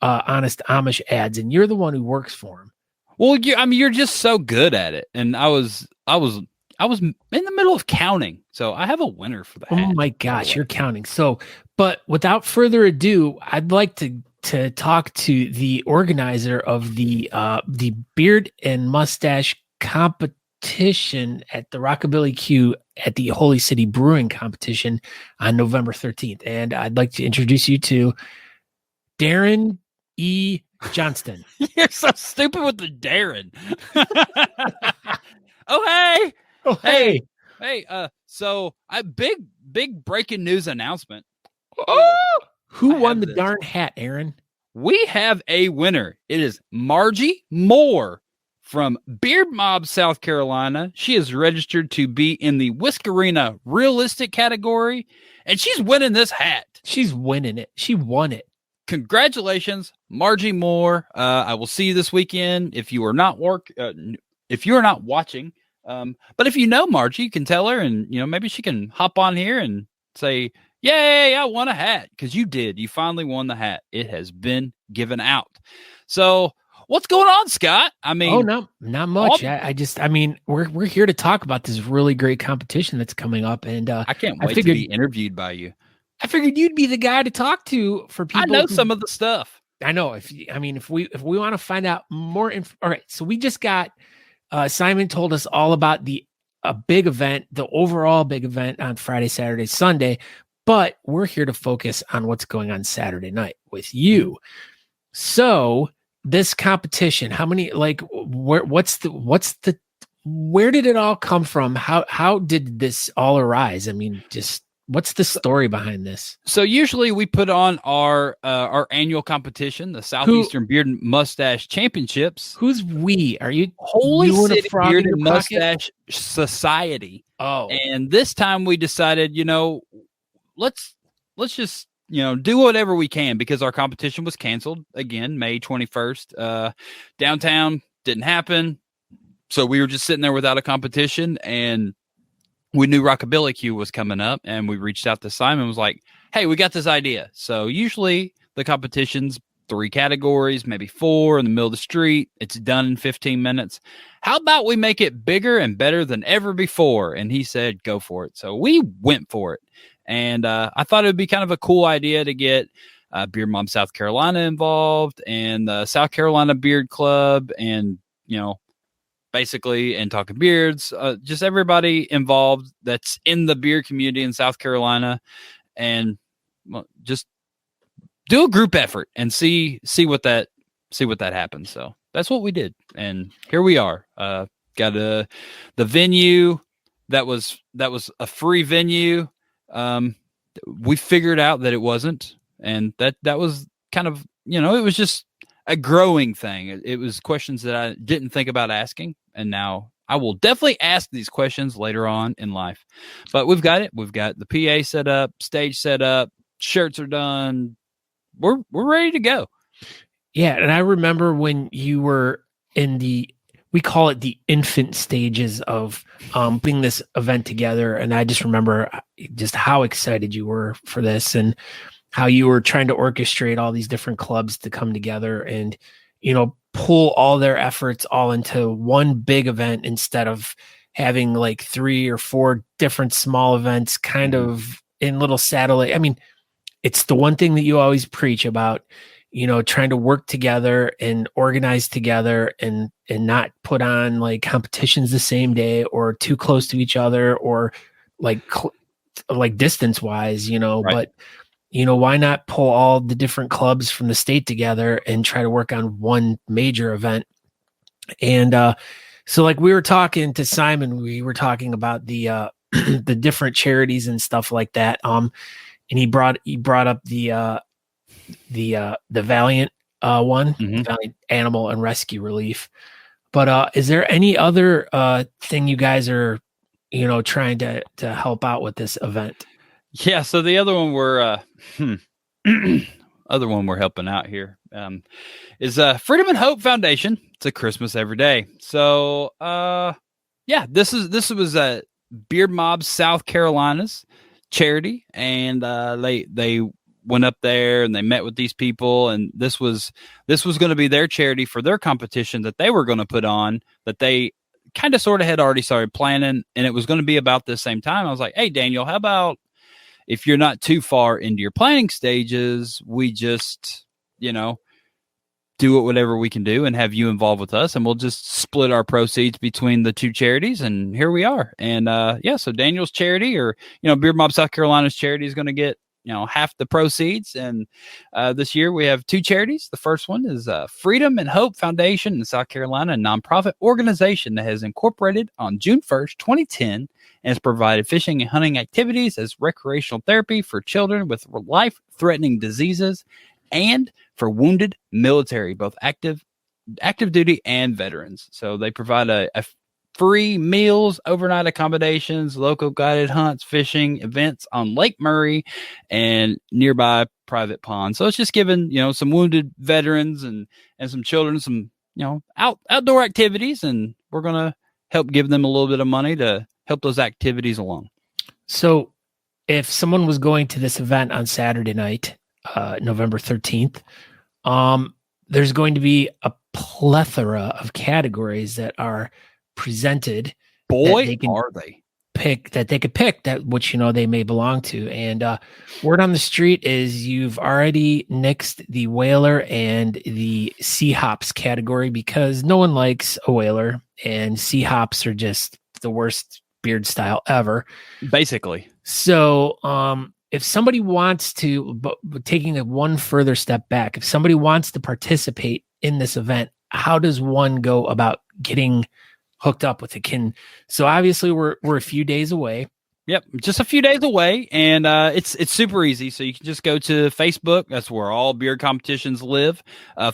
Honest Amish ads, and you're the one who works for them. Well, you're just so good at it, and I was in the middle of counting, so I have a winner for that. Oh my gosh, you're counting. So, but without further ado, I'd like to talk to the organizer of the beard and mustache competition at the Rockabillaque at the Holy City Brewing competition on November 13th. And I'd like to introduce you to Darren E. Johnston. You're so stupid with the Darren. Hey. So a big breaking news announcement. Who won the darn hat, Aaron? We have a winner. It is Margie Moore from Beard Mob, South Carolina. She is registered to be in the Whiskerina realistic category, and she's winning this hat. She's winning it. She won it. Congratulations, Margie Moore. I will see you this weekend. If you are not watching, but if you know Margie, you can tell her, and maybe she can hop on here and say, "Yay, I won a hat," because you did. You finally won the hat. It has been given out. So what's going on, Scott? I mean, not much. We're here to talk about this really great competition that's coming up, and I can't wait to be interviewed by you. I figured you'd be the guy to talk to for people. I know some of the stuff. I know. If we want to find out more, all right. So we just got Simon told us all about a big event, the overall big event on Friday, Saturday, Sunday. But we're here to focus on what's going on Saturday night with you. So this competition, how many, where did it all come from? How did this all arise? I mean, just what's the story behind this? So usually we put on our annual competition, the Southeastern Beard and Mustache Championships. Who's we? Are you Holy City Beard and Mustache Society? Oh, and this time we decided, let's just do whatever we can, because our competition was canceled again May 21st. Downtown didn't happen. So we were just sitting there without a competition, and we knew Rockabillaque was coming up, and we reached out to Simon and was like, hey, we got this idea. So usually the competition's 3 categories, maybe 4 in the middle of the street. It's done in 15 minutes. How about we make it bigger and better than ever before? And he said, go for it. So we went for it. And I thought it would be kind of a cool idea to get Beard Mom South Carolina involved, and the South Carolina Beard Club, and, basically, and Talking Beards, just everybody involved that's in the beard community in South Carolina, and just do a group effort and see what that happens. So that's what we did, and here we are. Got the venue that was a free venue. We figured out that it wasn't, and that was kind of, it was just a growing thing. It was questions that I didn't think about asking, and now I will definitely ask these questions later on in life. But we've got it. We've got the PA set up, stage set up, shirts are done. We're ready to go. Yeah, and I remember when you were in we call it the infant stages of putting this event together, and I just remember just how excited you were for this, and how you were trying to orchestrate all these different clubs to come together and, pull all their efforts all into one big event instead of having like 3 or 4 different small events kind of in little satellite. I mean, it's the one thing that you always preach about, trying to work together and organize together and not put on like competitions the same day or too close to each other or like distance wise, Right. But why not pull all the different clubs from the state together and try to work on one major event? And so like we were talking to Simon, we were talking about the the different charities and stuff like that. And he brought up the Valiant one, Valiant Animal and Rescue Relief. But is there any other thing you guys are trying to help out with this event? Yeah, so the other one we're helping out here is Freedom and Hope Foundation. It's a Christmas every day. So this was a Beard Mob South Carolina's charity, and they went up there and they met with these people, and this was going to be their charity for their competition that they were going to put on, that they kind of sort of had already started planning, and it was going to be about the same time. I was like, hey, Daniel, how about if you're not too far into your planning stages, we just, do whatever we can do and have you involved with us, and we'll just split our proceeds between the 2 charities. And here we are. And so Daniel's charity, or, Beard Mob South Carolina's charity, is going to get, half the proceeds. And this year we have 2 charities. The first one is Freedom and Hope Foundation in South Carolina, a nonprofit organization that has incorporated on June 1st, 2010, and has provided fishing and hunting activities as recreational therapy for children with life-threatening diseases and for wounded military, both active duty and veterans. So they provide a free meals, overnight accommodations, local guided hunts, fishing events on Lake Murray and nearby private ponds. So it's just giving, some wounded veterans and some children some, outdoor activities, and we're going to help give them a little bit of money to help those activities along. So if someone was going to this event on Saturday night, November 13th, there's going to be a plethora of categories that are presented. Boy, they are they pick that they could pick that which they may belong to. And word on the street is you've already nixed the whaler and the sea hops category because no one likes a whaler, and sea hops are just the worst beard style ever, basically. So if somebody wants to, but taking it one further step back, if somebody wants to participate in this event, how does one go about getting hooked up with it? So obviously we're a few days away. Yep, just a few days away, and it's super easy. So you can just go to Facebook. That's where all beard competitions live.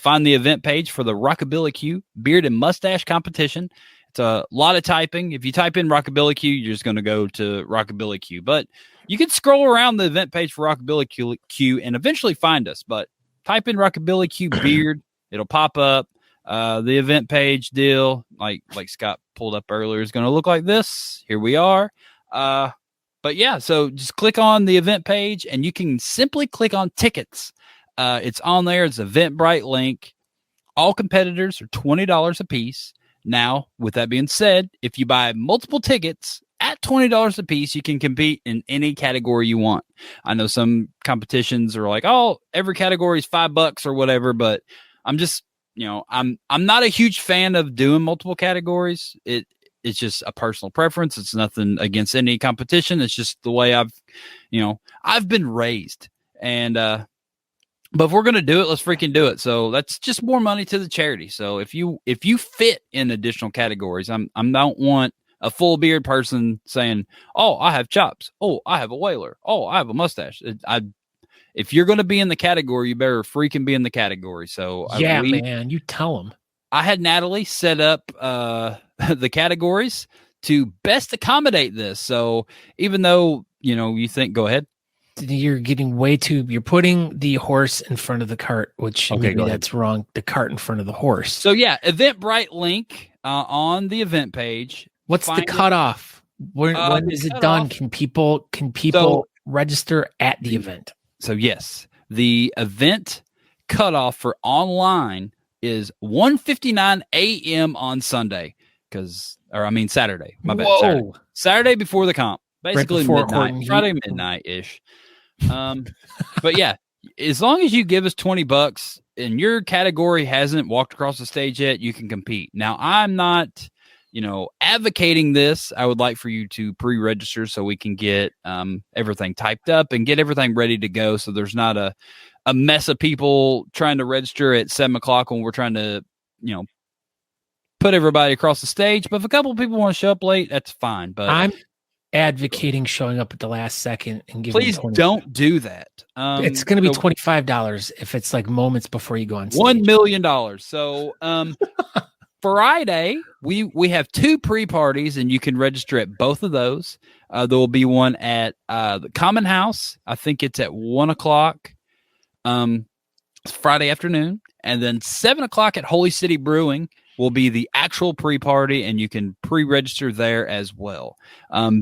Find the event page for the Rockabillaque Beard and Mustache Competition. It's a lot of typing. If you type in Rockabillaque, you're just going to go to Rockabillaque. But you can scroll around the event page for Rockabillaque and eventually find us. But type in Rockabillaque Beard. It'll pop up. The event page deal, like Scott pulled up earlier, is going to look like this. Here we are. But yeah, so just click on the event page and you can simply click on tickets. It's on there. It's an Eventbrite link. All competitors are $20 a piece. Now, with that being said, if you buy multiple tickets at $20 a piece, you can compete in any category you want. I know some competitions are like, oh, every category is $5 or whatever, but I'm just, I'm not a huge fan of doing multiple categories. It's just a personal preference. It's nothing against any competition. It's just the way I've been raised. And, but if we're going to do it, let's freaking do it. So that's just more money to the charity. So if you fit in additional categories, I don't want a full beard person saying, oh, I have chops. Oh, I have a whaler. Oh, I have a mustache. If you're going to be in the category, you better freaking be in the category. So yeah, man, you tell them. I had Natalie set up the categories to best accommodate this. So even though, you think, go ahead. You're you're putting the horse in front of the cart, which maybe that's wrong. The cart in front of the horse. So yeah, Eventbrite link on the event page. What's the cutoff? When is it done? Can people register at the event? So yes, the event cutoff for online is 1:59 a.m. on Sunday. Saturday. My bad. Whoa. Saturday before the comp. Basically right midnight. Friday midnight-ish. But yeah, as long as you give us $20 and your category hasn't walked across the stage yet, you can compete. Now, I'm not, advocating this. I would like for you to pre-register so we can get everything typed up and get everything ready to go. So there's not a mess of people trying to register at 7:00 when we're trying to, put everybody across the stage. But if a couple of people want to show up late, that's fine. But I'm advocating showing up at the last second and giving. Please don't do that. It's going to be $25 if it's like moments before you go on stage. $1 million. So Friday we have 2 pre-parties and you can register at both of those. There will be one at the Common House. I think it's at 1:00. Friday afternoon, and then 7:00 at Holy City Brewing will be the actual pre-party, and you can pre-register there as well.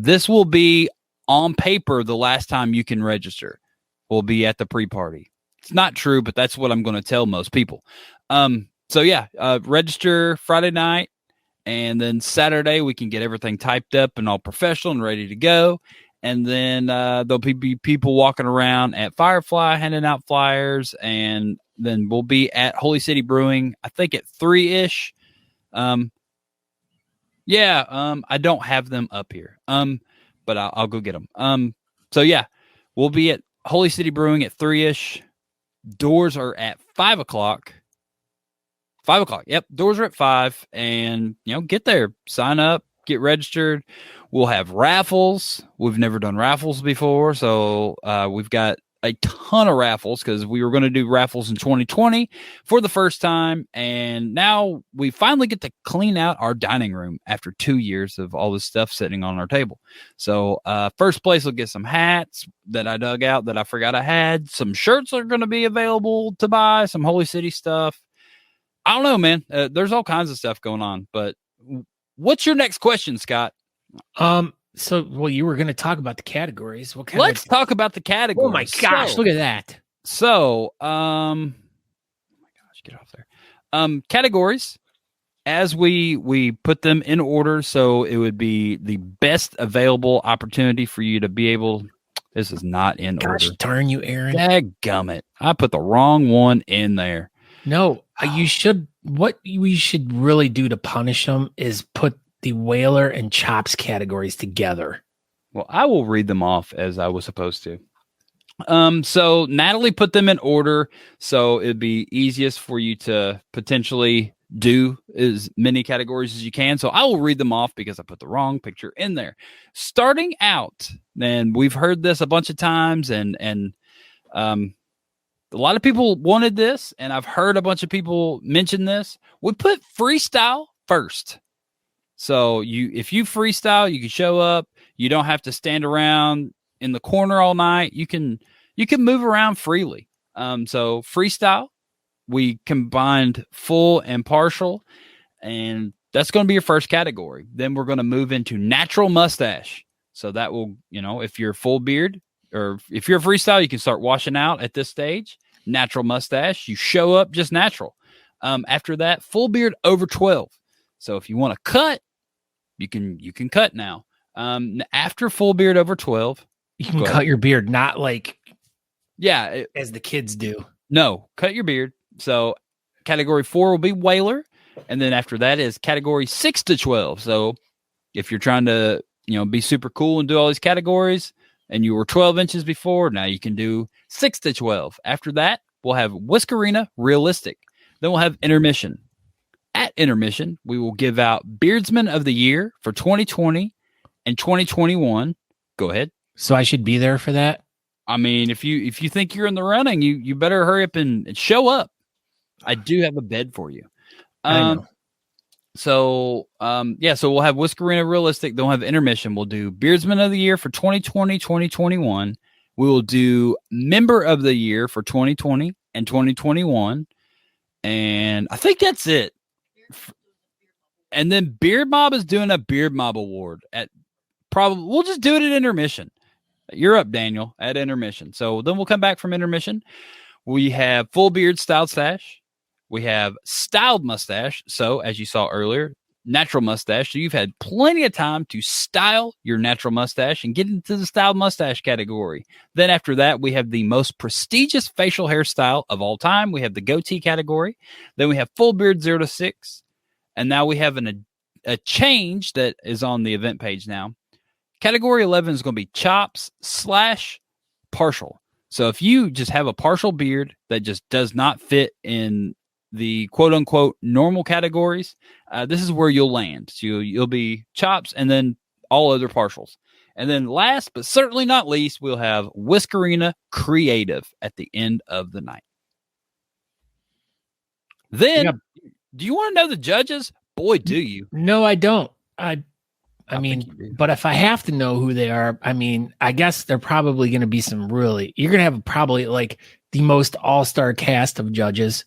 This will be on paper the last time you can register will be at the pre-party. It's not true, but that's what I'm going to tell most people. So yeah, register Friday night, and then Saturday we can get everything typed up and all professional and ready to go. And then there'll be people walking around at Firefly handing out flyers, and then we'll be at Holy City Brewing, I think at 3-ish. I don't have them up here. But I'll go get them. So yeah, we'll be at Holy City Brewing at 3-ish. Doors are at 5:00. 5:00. Yep. Doors are at 5, and get there, sign up, get registered. We'll have raffles. We've never done raffles before. So, we've got a ton of raffles because we were going to do raffles in 2020 for the first time. And now we finally get to clean out our dining room after 2 years of all this stuff sitting on our table. So first place will get some hats that I dug out that I forgot I had. Some shirts are going to be available to buy, some Holy City stuff. I don't know, man. There's all kinds of stuff going on. But what's your next question, Scott? You were going to talk about the categories. Let's talk about the categories. Oh my gosh, look at that. So, oh my gosh, get off there. Categories, as we put them in order, so it would be the best available opportunity for you to be able. This is not in order. Darn you, Aaron. Dadgummit. I put the wrong one in there. No, you should. What we should really do to punish them is put the whaler and chops categories together. Well, I will read them off as I was supposed to. So Natalie put them in order, so it'd be easiest for you to potentially do as many categories as you can. So I will read them off because I put the wrong picture in there. Starting out, and we've heard this a bunch of times, and a lot of people wanted this, and I've heard a bunch of people mention this. We put freestyle first. So if you freestyle, you can show up. You don't have to stand around in the corner all night. You can move around freely. So freestyle, we combined full and partial, and that's going to be your first category. Then we're going to move into natural mustache. So that will, if you're full beard or if you're a freestyle, you can start washing out at this stage. Natural mustache, you show up just natural. After that, full beard over 12. So if you want to cut, you can cut now. After full beard over 12, you can cut your beard, not like as the kids do. No, cut your beard. So category 4 will be whaler. And then after that is category 6 to 12. So if you're trying to, be super cool and do all these categories and you were 12 inches before, now you can do 6 to 12. After that, we'll have Whiskerina realistic. Then we'll have intermission. At intermission, we will give out Beardsman of the Year for 2020 and 2021. Go ahead. So I should be there for that? I mean, if you think you're in the running, you better hurry up and show up. I do have a bed for you. So we'll have Whiskerina realistic. Then we'll have intermission. We'll do Beardsman of the Year for 2020, 2021. We will do Member of the Year for 2020 and 2021. And I think that's it. And then Beard Mob is doing a Beard Mob award we'll just do it at intermission. You're up, Daniel, at intermission. So then we'll come back from intermission. We have full beard styled stash. We have styled mustache. So as you saw earlier, natural mustache. So you've had plenty of time to style your natural mustache and get into the styled mustache category. Then after that, we have the most prestigious facial hairstyle of all time. We have the goatee category. Then we have full beard 0 to 6. And now we have a change that is on the event page now. Category 11 is going to be chops / partial. So if you just have a partial beard that just does not fit in the quote unquote normal categories, this is where you'll land. So you'll be chops and then all other partials. And then last but certainly not least, we'll have Whiskerina creative at the end of the night. Then, do you want to know the judges? Boy, do you. No, I don't. I mean, but if I have to know who they are, I mean, I guess they're probably going to be you're going to have probably like the most all-star cast of judges.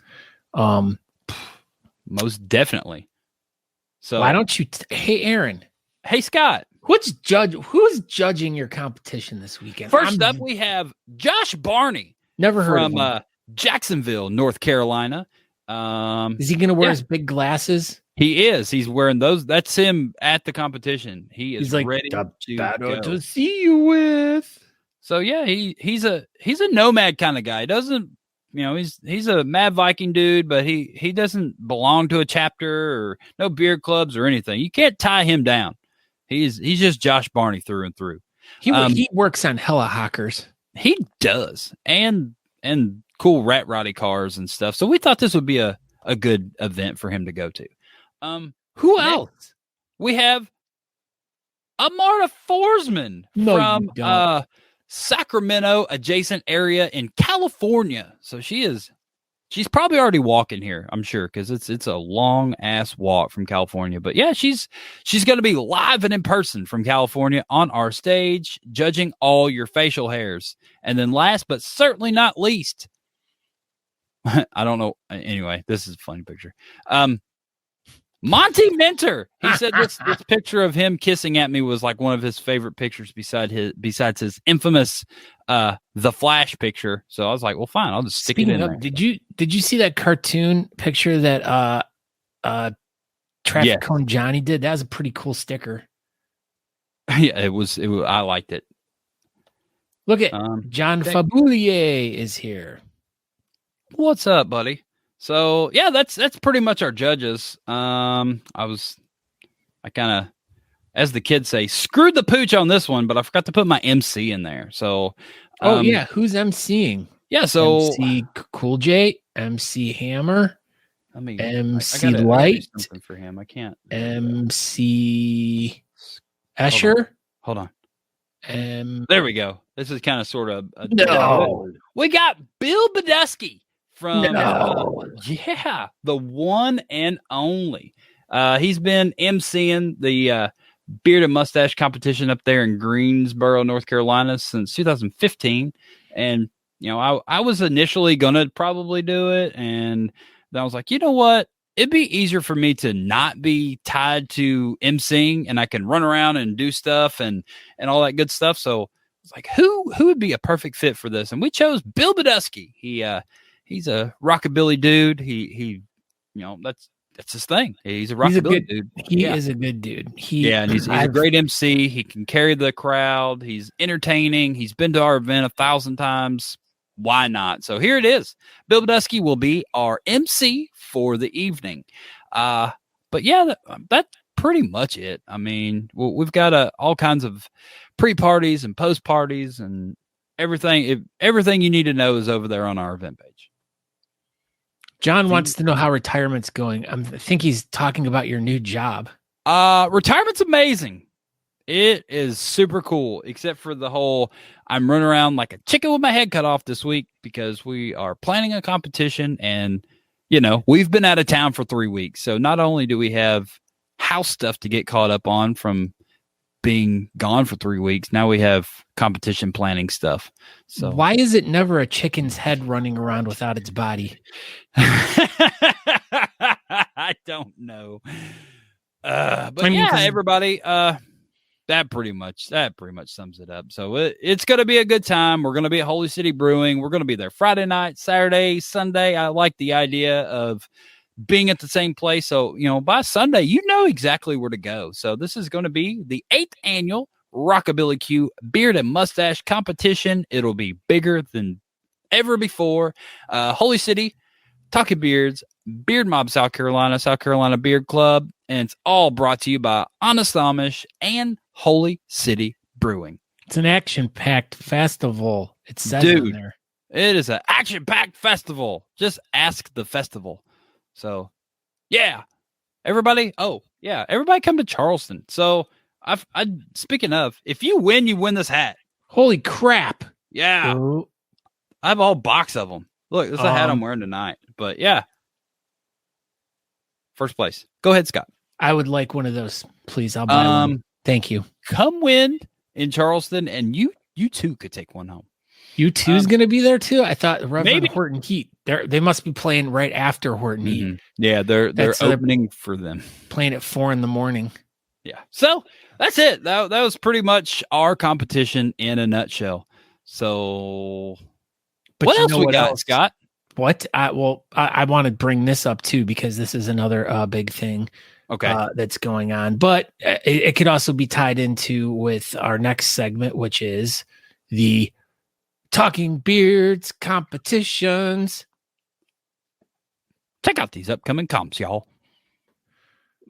Most definitely. So why don't you, hey, Aaron. Hey, Scott. Who's judging your competition this weekend? First up, we have Josh Barney. Never heard of him. From Jacksonville, North Carolina. Is he going to wear his big glasses? He is. He's wearing those. That's him at the competition. He's like, ready to see you with. So yeah, he's a nomad kind of guy. He doesn't, he's a mad Viking dude, but he doesn't belong to a chapter or no beard clubs or anything. You can't tie him down. He's just Josh Barney through and through. He works on hella hawkers. He does, and cool rat roddy cars and stuff. So we thought this would be a good event for him to go to. Who else? We have Amara Forsman from Sacramento adjacent area in California. So she's probably already walking here, I'm sure, because it's a long ass walk from California. But yeah, she's going to be live and in person from California on our stage, judging all your facial hairs. And then last but certainly not least, I don't know. Anyway, this is a funny picture. Monty Minter. He said this picture of him kissing at me was like one of his favorite pictures besides his infamous The Flash picture. So I was like, well, fine, I'll just stick it in there. Did you see that cartoon picture that Traffic Cone Johnny did? That was a pretty cool sticker. Yeah, it was I liked it. Look at John Faboulier is here. What's up, buddy? So yeah, that's pretty much our judges. I kind of, as the kids say, screwed the pooch on this one, but I forgot to put my MC in there. So, who's MCing? Yeah, so MC Cool J, MC Hammer, MC I Light, something for him. I can't. MC Escher. Hold on. There we go. This is kind of sort of we got Bill Bedoski. From the one and only. He's been emceeing the beard and mustache competition up there in Greensboro, North Carolina since 2015. And I was initially going to probably do it. And then I was like, you know what? It'd be easier for me to not be tied to emceeing, and I can run around and do stuff and all that good stuff. So it's like, who would be a perfect fit for this? And we chose Bill Bedoski. He's a rockabilly dude. He that's his thing. He's a rockabilly dude. He is a good dude. And he's a great MC. He can carry the crowd. He's entertaining. He's been to our event 1,000 times. Why not? So here it is. Bill Bedoski will be our MC for the evening. But yeah, that's pretty much it. I mean, we've got all kinds of pre-parties and post-parties and everything. Everything you need to know is over there on our event page. John wants to know how retirement's going. I think he's talking about your new job. Retirement's amazing. It is super cool, except for the whole I'm running around like a chicken with my head cut off this week because we are planning a competition and, we've been out of town for 3 weeks. So not only do we have house stuff to get caught up on from being gone for 3 weeks, now we have competition planning stuff. So why is it never a chicken's head running around without its body? I don't know. But everybody, that pretty much sums it up. So it's going to be a good time. We're going to be at Holy City Brewing. We're going to be there Friday night, Saturday, Sunday. I like the idea of being at the same place. So, by Sunday, exactly where to go. So this is going to be the 8th annual Rockabilly Q Beard and Mustache Competition. It'll be bigger than ever before. Holy City, Talking Beards, Beard Mob South Carolina Beard Club, and it's all brought to you by Honest Amish and Holy City Brewing. It's an action-packed festival. It says on there. It is an action-packed festival. Just ask the festival. So, yeah, everybody. Oh, yeah, everybody come to Charleston. So, speaking of, if you win this hat. Holy crap! Yeah, I have a whole box of them. Look, this is a hat I'm wearing tonight. But yeah, first place. Go ahead, Scott. I would like one of those, please. I'll buy one. Thank you. Come win in Charleston, and you too could take one home. You two's going to be there too. I thought Reverend Horton Heat. They must be playing right after Horton Heat. Yeah, they're opening for them. Playing at 4 a.m. Yeah. So that's it. That was pretty much our competition in a nutshell. So, what else we got, Scott? What? I want to bring this up too because this is another big thing. Okay, that's going on, but it could also be tied into with our next segment, which is the Talking Beards competitions. Check out these upcoming comps, y'all.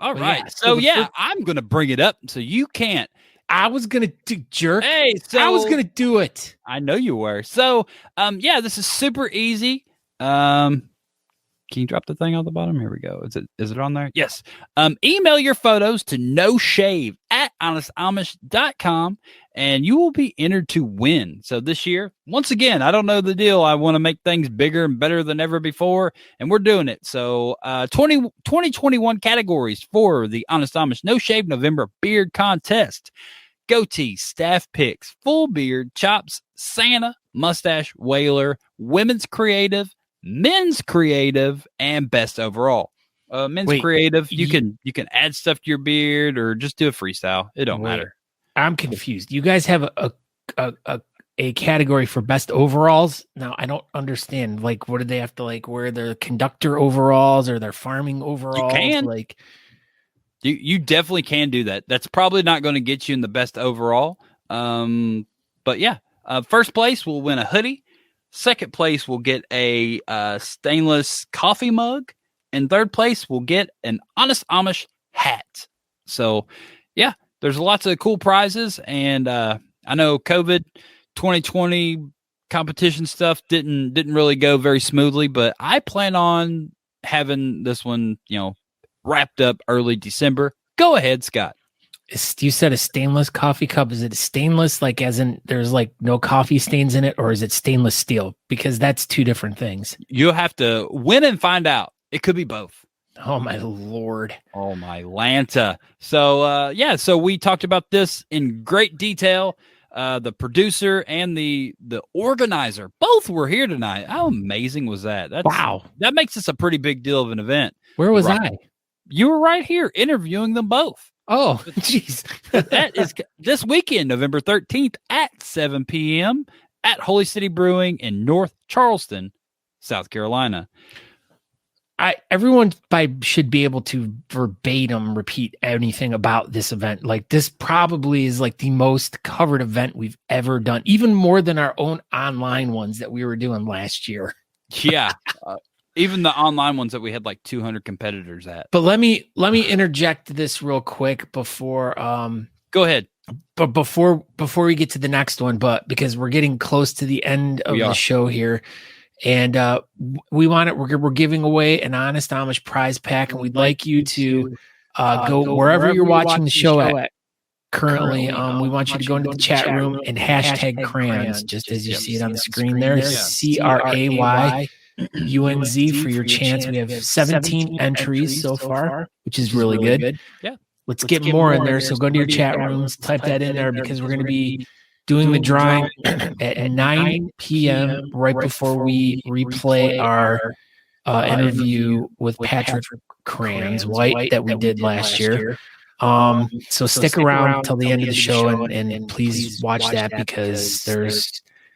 All right. I'm going to bring it up so you can't. I was going to do jerk. Hey, I was going to do it. I know you were. So, this is super easy. Can you drop the thing on the bottom? Here we go. Is it on there? Yes. Email your photos to noshave@honestamish.com and you will be entered to win. So this year, once again, I don't know the deal. I want to make things bigger and better than ever before, and we're doing it. So 2021 categories for the Honest Amish No Shave November Beard Contest. Goatee, staff picks, full beard, chops, Santa, mustache, whaler, women's creative, men's creative, and best overall. Men's creative, you can add stuff to your beard or just do a freestyle. It don't matter. I'm confused. You guys have a category for best overalls. Now I don't understand. Like, what do they have to wear their conductor overalls or their farming overalls? You can you definitely can do that. That's probably not going to get you in the best overall. But yeah, first place will win a hoodie. Second place will get a stainless coffee mug. And third place will get an Honest Amish hat. So, yeah, there's lots of cool prizes. And I know COVID 2020 competition stuff didn't really go very smoothly. But I plan on having this one, wrapped up early December. Go ahead, Scott. You said a stainless coffee cup. Is it stainless, as in there's no coffee stains in it, or is it stainless steel? Because that's two different things. You'll have to win and find out. It could be both. Oh my Lord. Oh my Lanta. So so we talked about this in great detail the producer and the organizer. Both were here tonight. How amazing was that? Wow. That makes this a pretty big deal of an event. Where was Right. I? You were right here interviewing them both. Oh, jeez. That is this weekend, November 13th at 7 p.m. at Holy City Brewing in North Charleston, South Carolina. Everyone should be able to verbatim repeat anything about this event. Like, this probably is like the most covered event we've ever done, even more than our own online ones that we were doing last year. Yeah. Even the online ones that we had like 200 competitors at. But let me interject this real quick before Go ahead. But before we get to the next one, because we're getting close to the end of the show here, and we're giving away an Honest Amish prize pack, and we'd like you to go wherever you're watching the show at currently. We want you to go into the chat room and hashtag crayons, just as you see it on the screen there, CRAYUNZ for your chance. We have 17 entries so far, which is really good. Yeah. Let's get more in there. So go to your chat rooms, type that in there, because we're going to be doing the drawing at 9 p.m. right before we replay our interview with Patrick Crayons White that we did last year. So stick around till the end of the show and please watch that, because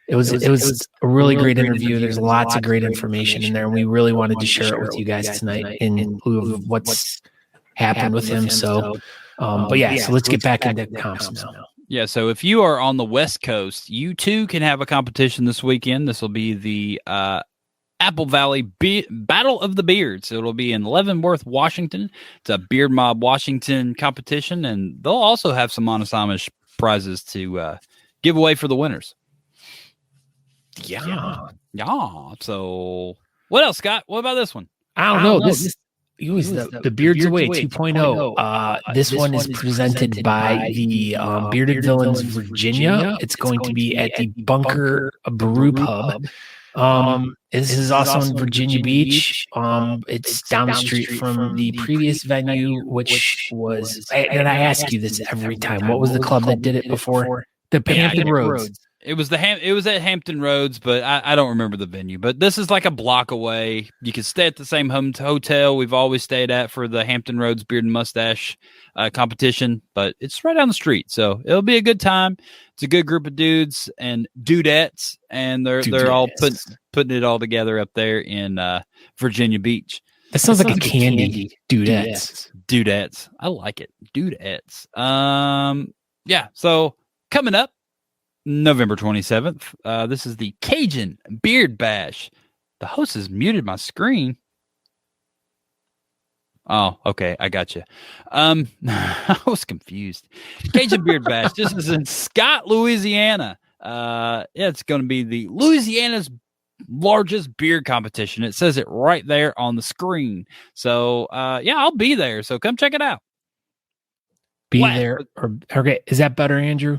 it was a really great interview. There's lots of great information in there, and we really wanted to share it with you guys tonight in lieu of what's happened with him. So, so let's get back into comps now. Yeah, so if you are on the West Coast, you too can have a competition this weekend. This will be the Apple Valley Battle of the Beards. It'll be in Leavenworth, Washington. It's a Beard Mob Washington competition, and they'll also have some Honest Amish prizes to give away for the winners. Yeah. So what else, Scott? What about this one? I don't know. This is the Beards Away 2.0. This one is presented by the Bearded Villains Virginia. It's going to be at the Bunker Brew Pub. This is also in Virginia Beach. It's down the street from the previous venue, which was, and I ask you this every time, what was the club that did it before? The Hampton Roads. It was at Hampton Roads, but I don't remember the venue. But this is like a block away. You can stay at the same hotel we've always stayed at for the Hampton Roads Beard and Mustache competition, but it's right down the street, so it'll be a good time. It's a good group of dudes and dudettes, and they're all putting it all together up there in Virginia Beach. That sounds like a candy. Dudettes. I like it. Dudettes. Yeah. So coming up, November 27th. This is the Cajun Beard Bash. The host has muted my screen. Oh, okay. I got you. I was confused. Cajun Beard Bash. This is in Scott, Louisiana. It's going to be the Louisiana's largest beard competition. It says it right there on the screen. So, I'll be there. So come check it out. There. Okay. Is that better, Andrew?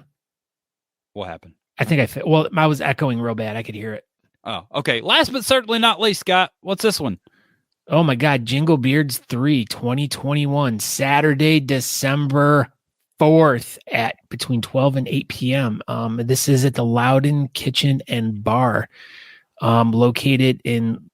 What happened? I think I was echoing real bad. I could hear it. Oh, okay. Last but certainly not least, Scott, what's this one? Oh my God. Jingle Beards 3 2021, Saturday, December 4th at between 12 and 8 p.m. This is at the Loudon Kitchen and Bar, located in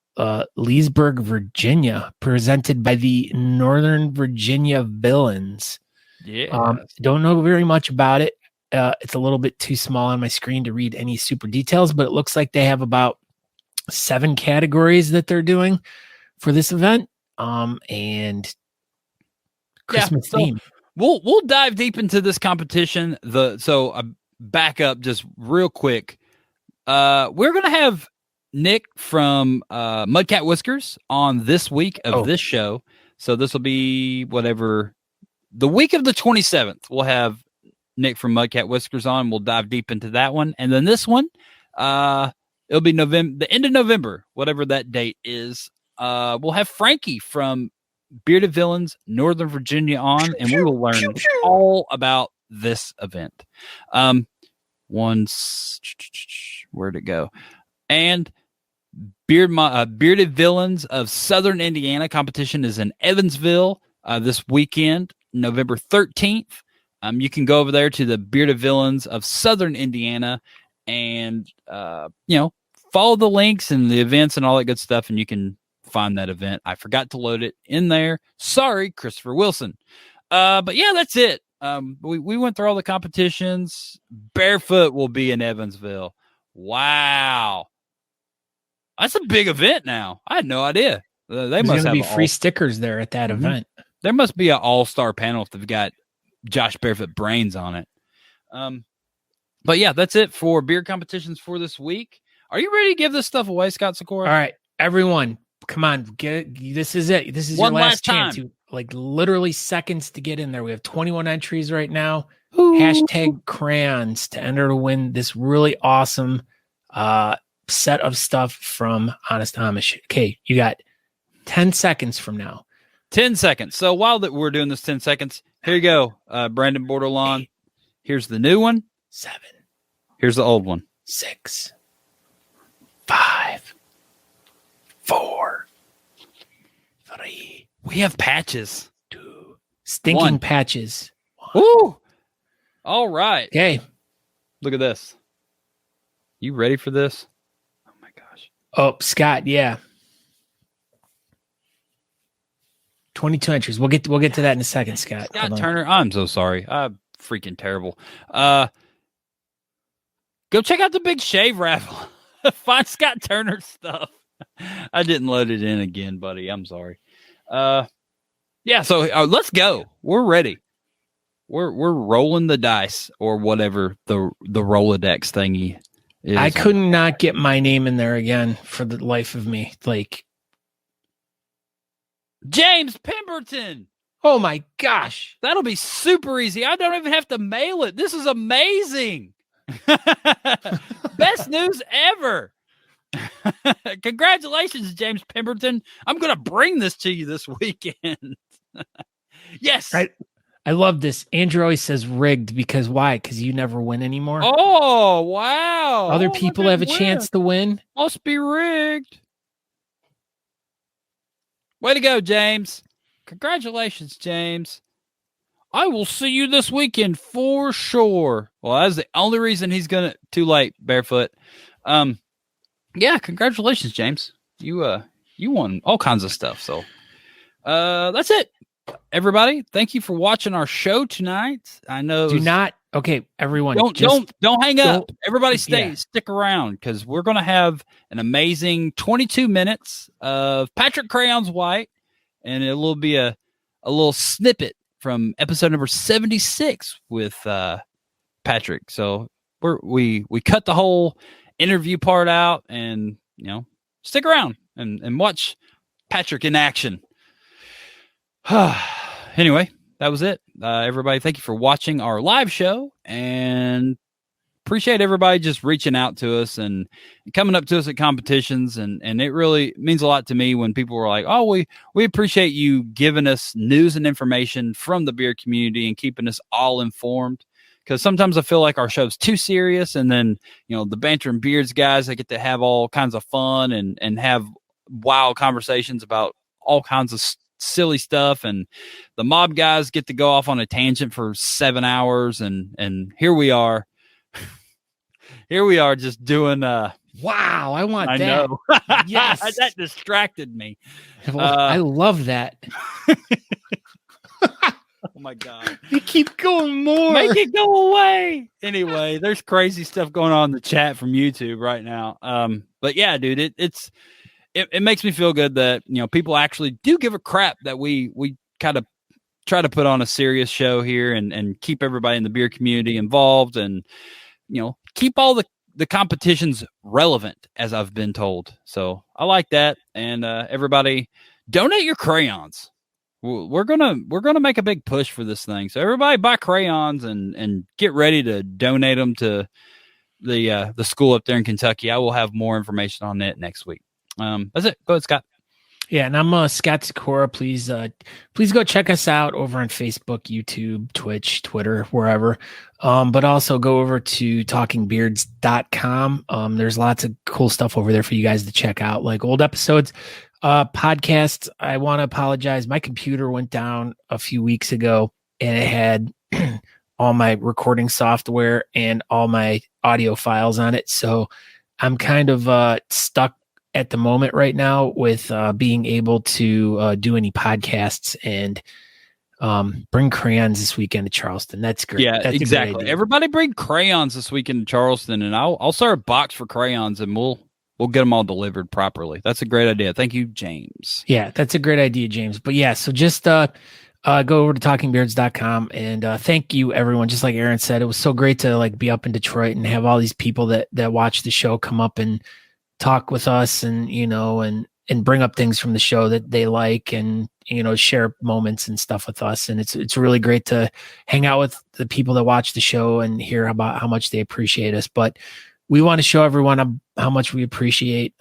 Leesburg, Virginia, presented by the Northern Virginia Villains. Yeah. Don't know very much about it. It's a little bit too small on my screen to read any super details, but it looks like they have about 7 categories that they're doing for this event. And Christmas theme. We'll dive deep into this competition. Back up just real quick. We're going to have Nick from Mudcat Whiskers on this week of this show. So this will be the week of the 27th. We'll have Nick from Mudcat Whiskers on. We'll dive deep into that one. And then this one, it'll be the end of November, whatever that date is. We'll have Frankie from Bearded Villains, Northern Virginia on, and we will learn all about this event. Where'd it go? And Bearded Villains of Southern Indiana competition is in Evansville this weekend, November 13th. you can go over there to the Bearded Villains of Southern Indiana and, follow the links and the events and all that good stuff, and you can find that event. I forgot to load it in there. Sorry, Christopher Wilson. But yeah, that's it. We went through all the competitions. Barefoot will be in Evansville. Wow. That's a big event now. I had no idea. They must have be free stickers there at that event. There must be an all-star panel if they've got Josh Barefoot Brains on it. But yeah, that's it for beard competitions for this week. Are you ready to give this stuff away, Scott Sykora? All right, everyone, come on, get it. This is it. This is One your last time. chance. You literally seconds to get in there. We have 21 entries right now. Hashtag crayons to enter to win this really awesome set of stuff from Honest Amish. Okay, you got 10 seconds from now. 10 seconds. So while we're doing this 10 seconds, here you go, Brandon Bordelon. Here's the new one. 7. Here's the old one. 6. 5. 4. 3. We have patches. 2. Stinking 1. patches. 1. Woo! All right. Okay. Look at this. You ready for this? Oh my gosh. Oh, Scott, yeah. 22 entries. We'll get to that in a second, Scott. Scott Turner. I'm so sorry. I'm freaking terrible. Go check out the Big Shave raffle. Find Scott Turner's stuff. I didn't load it in again, buddy. I'm sorry. Yeah, so let's go. We're ready. We're rolling the dice or whatever the Rolodex thingy is. I could not get my name in there again for the life of me. James Pemberton. Oh my gosh. That'll be super easy. I don't even have to mail it. This is amazing. Best news ever. Congratulations, James Pemberton. I'm going to bring this to you this weekend. Yes. I love this. Andrew always says rigged because why? Because you never win anymore. Oh, wow. Other people have a chance to win. Must be rigged. Way to go, James. Congratulations, James. I will see you this weekend for sure. Well, that's the only reason he's going to... Too late, Barefoot. Yeah, congratulations, James. You won all kinds of stuff. So that's it. Everybody, thank you for watching our show tonight. I know... Okay, everyone. Don't hang up. Everybody stick around because we're going to have an amazing 22 minutes of Patrick Crayons White, and it will be a little snippet from episode number 76 with Patrick. So we cut the whole interview part out, and stick around and watch Patrick in action. Anyway. That was it. Everybody, thank you for watching our live show, and appreciate everybody just reaching out to us and coming up to us at competitions. And it really means a lot to me when people were like, oh, we appreciate you giving us news and information from the beer community and keeping us all informed. Because sometimes I feel like our show's too serious, and then, the Banter and Beards guys, they get to have all kinds of fun and have wild conversations about all kinds of silly stuff, and the mob guys get to go off on a tangent for 7 hours, and here we are just doing wow, I want that. Know. Yes. That distracted me. I love that. Oh my god, you keep going more. Make it go away. Anyway, there's crazy stuff going on in the chat from YouTube right now. But yeah, dude, it makes me feel good that, people actually do give a crap that we kind of try to put on a serious show here and keep everybody in the beer community involved, and, keep all the competitions relevant, as I've been told. So I like that. And everybody donate your crayons. We're gonna make a big push for this thing. So everybody buy crayons and get ready to donate them to the school up there in Kentucky. I will have more information on that next week. That's it. Go ahead, Scott. Yeah, and I'm Scott Sykora. Please go check us out over on Facebook, YouTube, Twitch, Twitter, wherever. But also go over to talkingbeards.com. There's lots of cool stuff over there for you guys to check out, like old episodes, podcasts. I want to apologize. My computer went down a few weeks ago, and it had all my recording software and all my audio files on it. So I'm kind of stuck at the moment right now with being able to do any podcasts and bring crayons this weekend to Charleston. That's great. Yeah, That's exactly. Everybody bring crayons this weekend to Charleston, and I'll start a box for crayons, and we'll get them all delivered properly. That's a great idea. Thank you, James. Yeah, that's a great idea, James. But yeah, so just go over to talkingbeards.com and thank you, everyone. Just like Aaron said, it was so great to like be up in Detroit and have all these people that watch the show come up and talk with us and, and bring up things from the show that they like and, share moments and stuff with us. And it's really great to hang out with the people that watch the show and hear about how much they appreciate us. But we want to show everyone how much we appreciate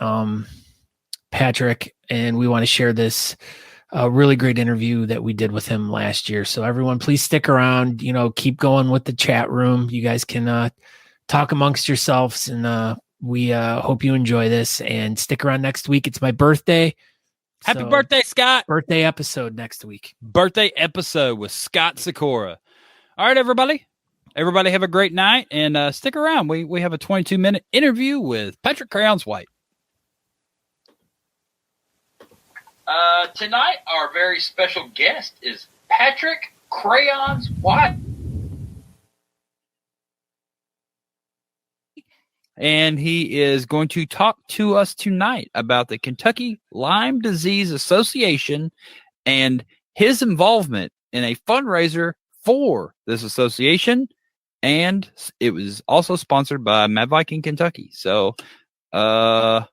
Patrick, and we want to share this really great interview that we did with him last year. So everyone, please stick around, keep going with the chat room. You guys can talk amongst yourselves, and we hope you enjoy this, and stick around next week. It's my birthday. Happy birthday, Scott. Birthday episode next week. Birthday episode with Scott Sykora. All right, everybody. Everybody have a great night, and stick around. We have a 22-minute interview with Patrick Crayons White. Tonight, our very special guest is Patrick Crayons White. And he is going to talk to us tonight about the Kentucky Lyme Disease Association and his involvement in a fundraiser for this association. And it was also sponsored by Mad Viking Kentucky. So, yeah.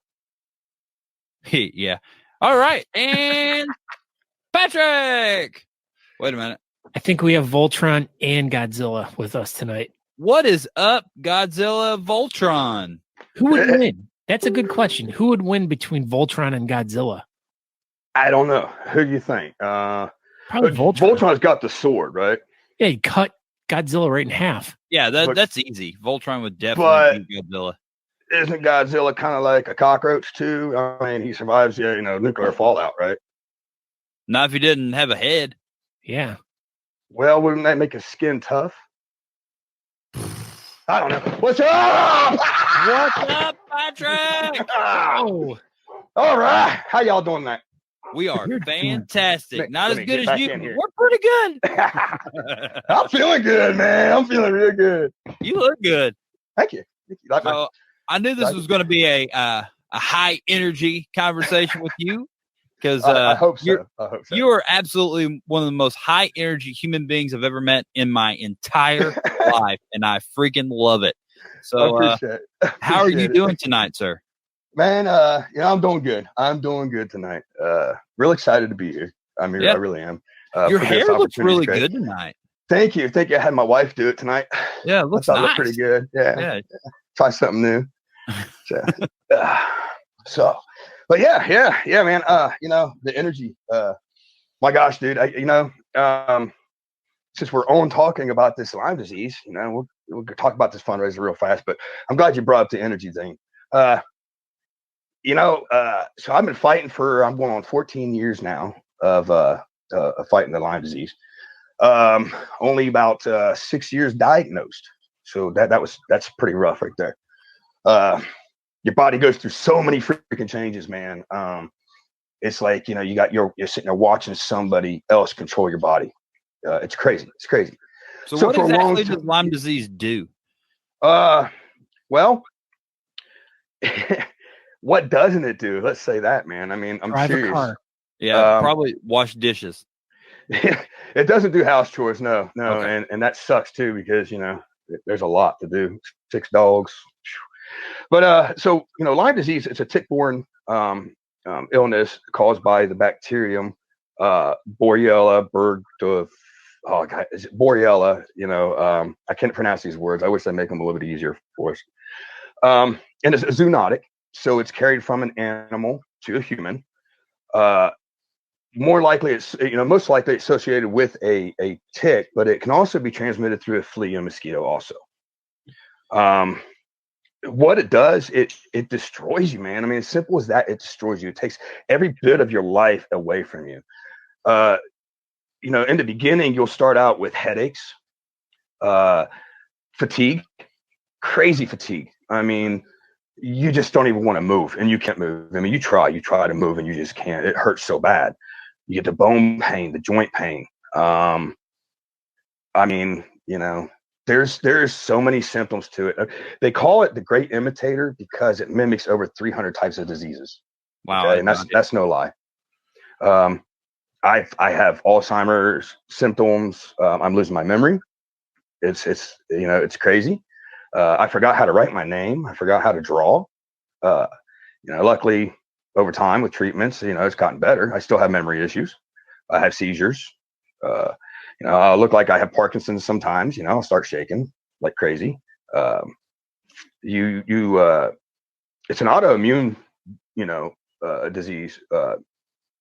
All right. And Patrick. Wait a minute. I think we have Voltron and Godzilla with us tonight. What is up, Godzilla Voltron? Who would win? That's a good question. Who would win between Voltron and Godzilla? I don't know. Who do you think? Probably Voltron. Voltron's got the sword, right? Yeah, he cut Godzilla right in half. Yeah, that's easy. Voltron would definitely beat Godzilla. Isn't Godzilla kind of like a cockroach too? I mean, he survives, nuclear fallout, right? Not if he didn't have a head. Yeah. Well, wouldn't that make his skin tough? I don't know. What's up? What's up, Patrick? Oh. All right. How y'all doing tonight? We are fantastic. Not as good as you. We're pretty good. I'm feeling good, man. I'm feeling real good. You look good. Thank you. So, I knew this was going to be a high energy conversation with you because I hope so. You are absolutely one of the most high energy human beings I've ever met in my entire life, and I freaking love it. So, how are you doing tonight, sir? Man, I'm doing good. I'm doing good tonight. Real excited to be here. I mean, I really am. Your hair looks really good tonight. Thank you. I had my wife do it tonight. Yeah, it looks nice. It looked pretty good. Yeah. Try something new. But yeah, man. The energy. My gosh, dude. Since we're on talking about this Lyme disease, we'll talk about this fundraiser real fast. But I'm glad you brought up the energy thing. So I've been fighting I'm going on 14 years now of fighting the Lyme disease. Only about 6 years diagnosed. So that's pretty rough right there. Your body goes through so many freaking changes, man. It's like, you're sitting there watching somebody else control your body. It's crazy. So what exactly does Lyme disease do? Well, what doesn't it do? Let's say that, man. I mean, I'm Drive serious. a car. Yeah, probably wash dishes. It doesn't do house chores. No. Okay. And that sucks too, because, there's a lot to do. 6 dogs. But, Lyme disease, it's a tick-borne illness caused by the bacterium, Borrelia is it Borrelia? I can't pronounce these words. I wish I'd make them a little bit easier for us. And it's a zoonotic, so it's carried from an animal to a human. Most likely associated with a tick, but it can also be transmitted through a flea and mosquito also. What it does, it destroys you, man. I mean, as simple as that, it destroys you. It takes every bit of your life away from you. In the beginning, you'll start out with headaches. Fatigue, crazy fatigue. I mean, you just don't even want to move, and you can't move. I mean, you try to move, and you just can't. It hurts so bad. You get the bone pain, the joint pain. I mean, there's so many symptoms to it. They call it the great imitator because it mimics over 300 types of diseases. Wow. Okay? And that's no lie. I have Alzheimer's symptoms. I'm losing my memory. It's crazy. I forgot how to write my name. I forgot how to draw. Luckily over time with treatments, it's gotten better. I still have memory issues. I have seizures. I look like I have Parkinson's sometimes. I'll start shaking like crazy. It's an autoimmune, disease.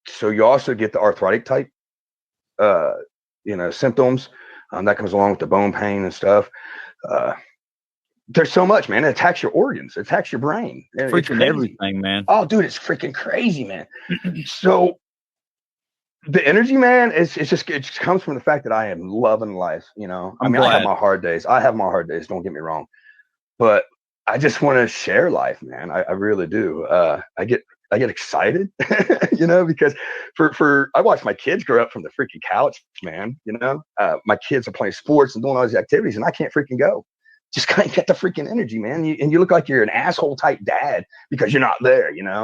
So you also get the arthritic type, symptoms. That comes along with the bone pain and stuff. There's so much, man. It attacks your organs. It attacks your brain. Freaking everything, man. Oh, dude, it's freaking crazy, man. So the energy, man, it just comes from the fact that I am loving life. I have my hard days. Don't get me wrong, but I just want to share life, man. I really do. I get excited, because I watch my kids grow up from the freaking couch, man. My kids are playing sports and doing all these activities, and I can't freaking go. Just can't get the freaking energy, man. And you look like you're an asshole type dad because you're not there, and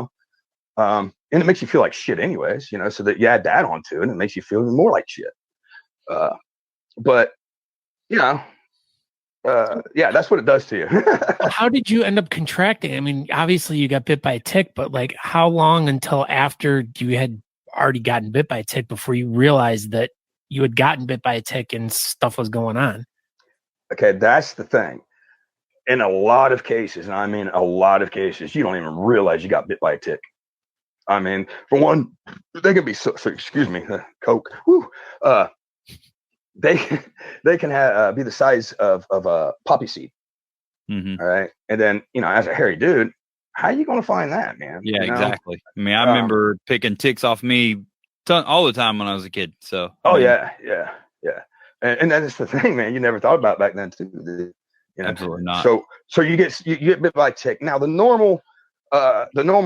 it makes you feel like shit anyways, so that you add that onto it and it makes you feel even more like shit. But that's what it does to you. How did you end up contracting? I mean, obviously you got bit by a tick, but like how long until after you had already gotten bit by a tick before you realized that you had gotten bit by a tick and stuff was going on? Okay, that's the thing. In a lot of cases, and I mean a lot of cases, you don't even realize you got bit by a tick. I mean, for one, they can be so excuse me, Coke. Woo, they can be the size of a poppy seed. Mm-hmm. All right, and then as a hairy dude, how are you going to find that, man? Yeah, exactly. I mean, I remember picking ticks off me all the time when I was a kid. So yeah. And that's the thing, man. You never thought about back then, too. Absolutely not. So you get bit by a tick. Now the normal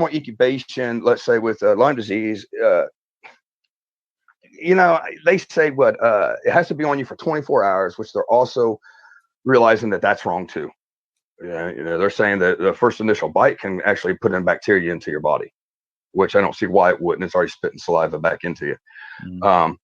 incubation, let's say with Lyme disease, they say it has to be on you for 24 hours, which they're also realizing that that's wrong too. They're saying that the first initial bite can actually put in bacteria into your body, which I don't see why it wouldn't. It's already spitting saliva back into you. Mm.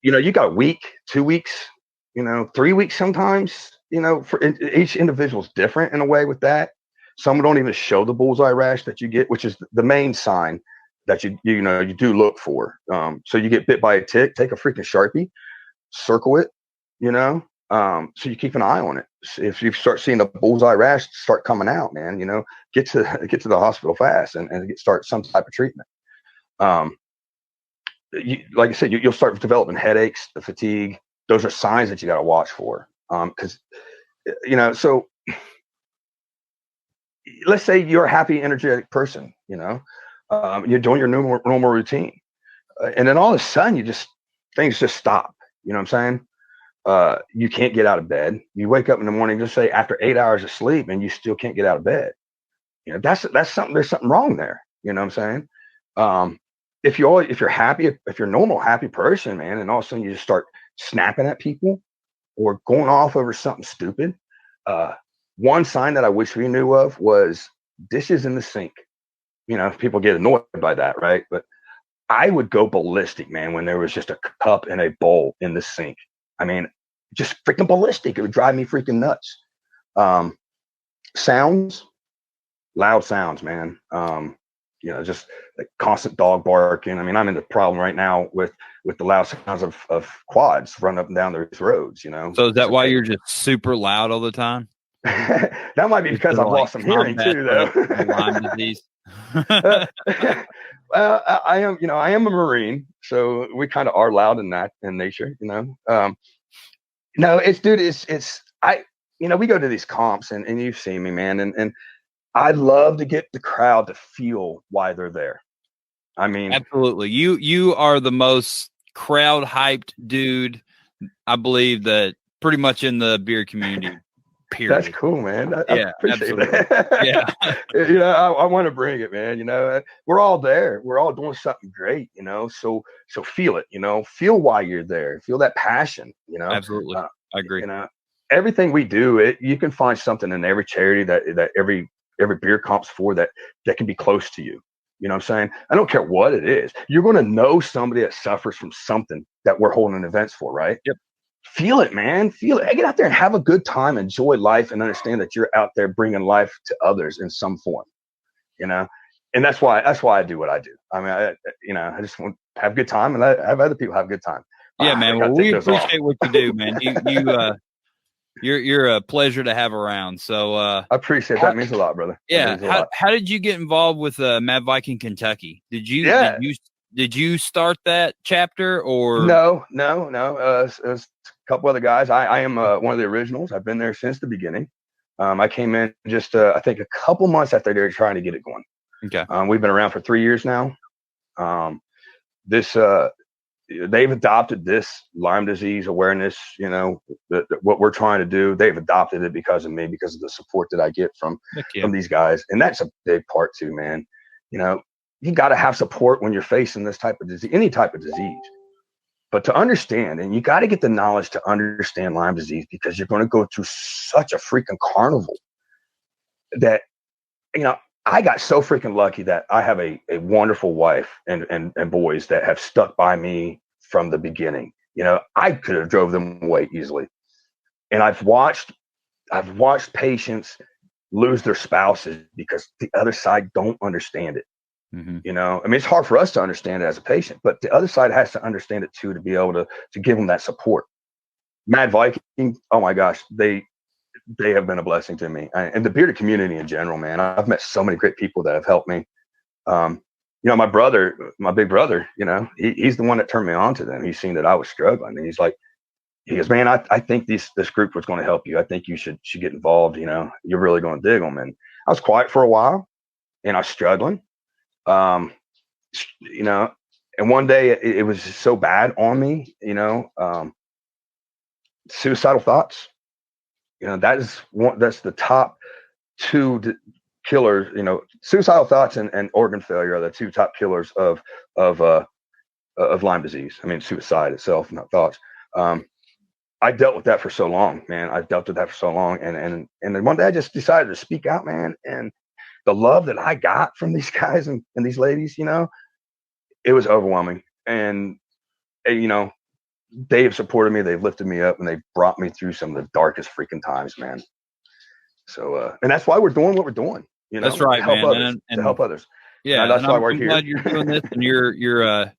You got a week, 2 weeks, 3 weeks sometimes. For each individual is different in a way with that. Some don't even show the bullseye rash that you get, which is the main sign that you do look for. So you get bit by a tick, take a freaking Sharpie, circle it, so you keep an eye on it. If you start seeing the bullseye rash start coming out, man, get to the hospital fast and start some type of treatment. Like I said, you'll start developing headaches, the fatigue. Those are signs that you got to watch for. Because, so let's say you're a happy, energetic person, you're doing your normal routine. And then all of a sudden things just stop. You know what I'm saying? You can't get out of bed. You wake up in the morning, just say after 8 hours of sleep, and you still can't get out of bed. That's something, there's something wrong there. You know what I'm saying? If you're happy, if you're a normal, happy person, man, and all of a sudden you just start snapping at people or going off over something stupid. One sign that I wish we knew of was dishes in the sink. People get annoyed by that, right? But I would go ballistic, man, when there was just a cup and a bowl in the sink. I mean, just freaking ballistic. It would drive me freaking nuts. Sounds, loud sounds, man. Just like constant dog barking. I mean, I'm in the problem right now with the loud sounds of quads running up and down those roads, So is that why you're just super loud all the time? That might be because I've lost some hearing too, though. Lyme disease. Well, I am a Marine, so we kind of are loud in nature, No, we go to these comps and you've seen me, man, and I love to get the crowd to feel why they're there. I mean, absolutely. You are the most crowd hyped dude, I believe, that pretty much in the beard community. Period. That's cool, man. I appreciate absolutely. that. Yeah. You know, I want to bring it, man. You know, we're all there. We're all doing something great, you know, so feel it, you know, feel why you're there. Feel that passion, you know. Absolutely. I agree. You know, everything we do, you can find something in every charity that every beer comp's for that can be close to you. You know what I'm saying? I don't care what it is. You're going to know somebody that suffers from something that we're holding events for, right? Yep. Feel it, man. Feel it. Get out there and have a good time, enjoy life, and understand that you're out there bringing life to others in some form, you know? And that's why I do what I do. I mean, I just want to have a good time and have other people have a good time. Yeah, man. Well, we appreciate what you do, man. You're a pleasure to have around. So I appreciate that. It means a lot, brother. Yeah. How did you get involved with Mad Viking Kentucky? Did you start that chapter or no? It was a couple other guys. I am one of the originals. I've been there since the beginning. I came in just I think a couple months after they were trying to get it going. Okay. We've been around for 3 years now. They've adopted this Lyme disease awareness, you know, what we're trying to do. They've adopted it because of me, because of the support that I get from these guys. And that's a big part too, man. You know, you got to have support when you're facing this type of disease, any type of disease. But to understand, and you got to get the knowledge to understand Lyme disease, because you're going to go through such a freaking carnival that, you know, I got so freaking lucky that I have a wonderful wife and boys that have stuck by me from the beginning. You know, I could have drove them away easily. And I've watched patients lose their spouses because the other side don't understand it. Mm-hmm. You know, I mean, it's hard for us to understand it as a patient, but the other side has to understand it too, to be able to give them that support. Mad Viking, oh my gosh, they have been a blessing to me, and the bearded community in general, man. I've met so many great people that have helped me. You know, my big brother, you know, he's the one that turned me on to them. He's seen that I was struggling, and he goes, man, I think this group was going to help you. I think you should get involved. You know, you're really going to dig them. And I was quiet for a while, and I was struggling. You know, and one day it was just so bad on me, you know, suicidal thoughts, you know, that's the top two killers, you know, suicidal thoughts and organ failure are the two top killers of Lyme disease. I mean, suicide itself, not thoughts. I dealt with that for so long, man. I've dealt with that for so long. And then one day I just decided to speak out, man. And the love that I got from these guys and these ladies, you know, it was overwhelming. And, you know, they have supported me. They've lifted me up, and they've brought me through some of the darkest freaking times, man. So, and that's why we're doing what we're doing. You know, that's right, man. To help others. Yeah, that's why we're I'm here. Glad you're doing this, and you're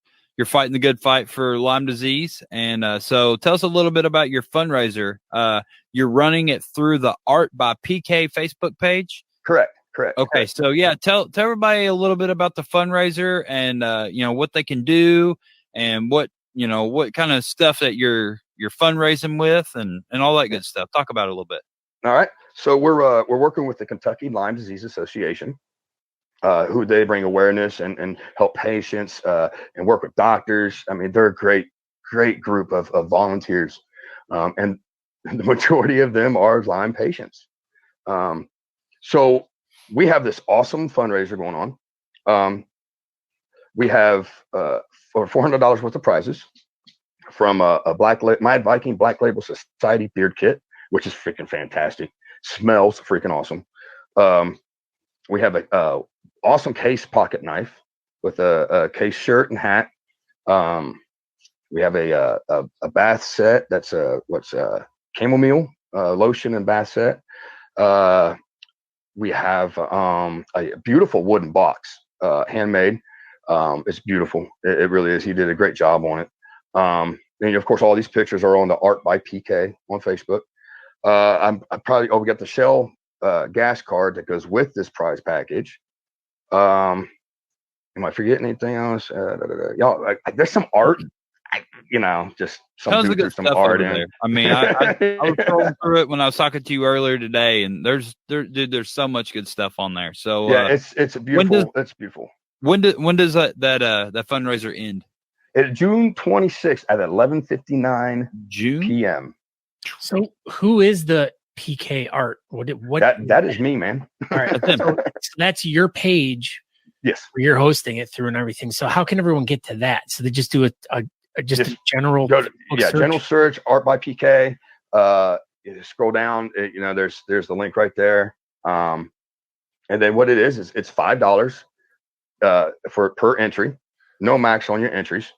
fighting the good fight for Lyme disease. And so, tell us a little bit about your fundraiser. You're running it through the Art by PK Facebook page. Correct. Okay, so yeah, tell everybody a little bit about the fundraiser and you know, what they can do and what kind of stuff that you're fundraising with and all that good stuff. Talk about it a little bit. All right. So we're working with the Kentucky Lyme Disease Association, who they bring awareness and help patients and work with doctors. I mean, they're a great group of volunteers, and the majority of them are Lyme patients. So we have this awesome fundraiser going on. We have over $400 worth of prizes from a Mad Viking Black Label Society beard kit, which is freaking fantastic. Smells freaking awesome. We have a awesome case pocket knife with a case shirt and hat. We have a bath set that's chamomile lotion and bath set. We have a beautiful wooden box, handmade. It's beautiful. It really is. He did a great job on it. And of course, all these pictures are on the Art by PK on Facebook. We got the Shell gas card that goes with this prize package. Am I forgetting anything else? Y'all, there's some art. Just some good some stuff art in there. I mean, I was scrolling through it when I was talking to you earlier today, and there's so much good stuff on there. So yeah, it's beautiful. It's beautiful. When does that fundraiser end? It's June 26th at 11:59 p.m. So who is the PK art? What that is me, man. All right. So that's your page. Yes. Where you're hosting it through and everything. So how can everyone get to that? So they just do a general search. General search, art by PK. You scroll down, there's the link right there. And then what it is it's $5 for per entry, no max on your entries.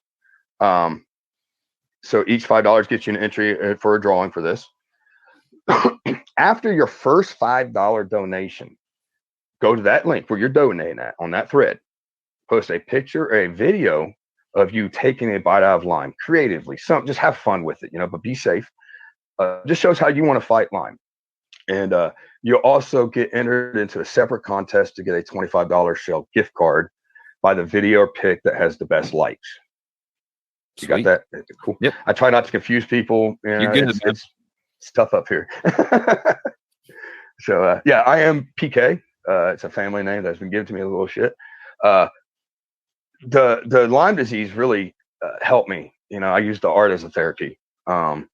So each $5 gets you an entry for a drawing for this. After your first $5 donation, go to that link where you're donating at on that thread, post a picture or a video of you taking a bite out of Lyme creatively. Just have fun with it, but be safe. Just shows how you want to fight Lyme. And you'll also get entered into a separate contest to get a $25 Shell gift card by the video or pic that has the best likes. You got that? Cool. Yep. I try not to confuse people. You're good. It's tough up here. So I am PK. It's a family name that's been given to me a little shit. The Lyme disease really helped me. I use the art as a therapy. As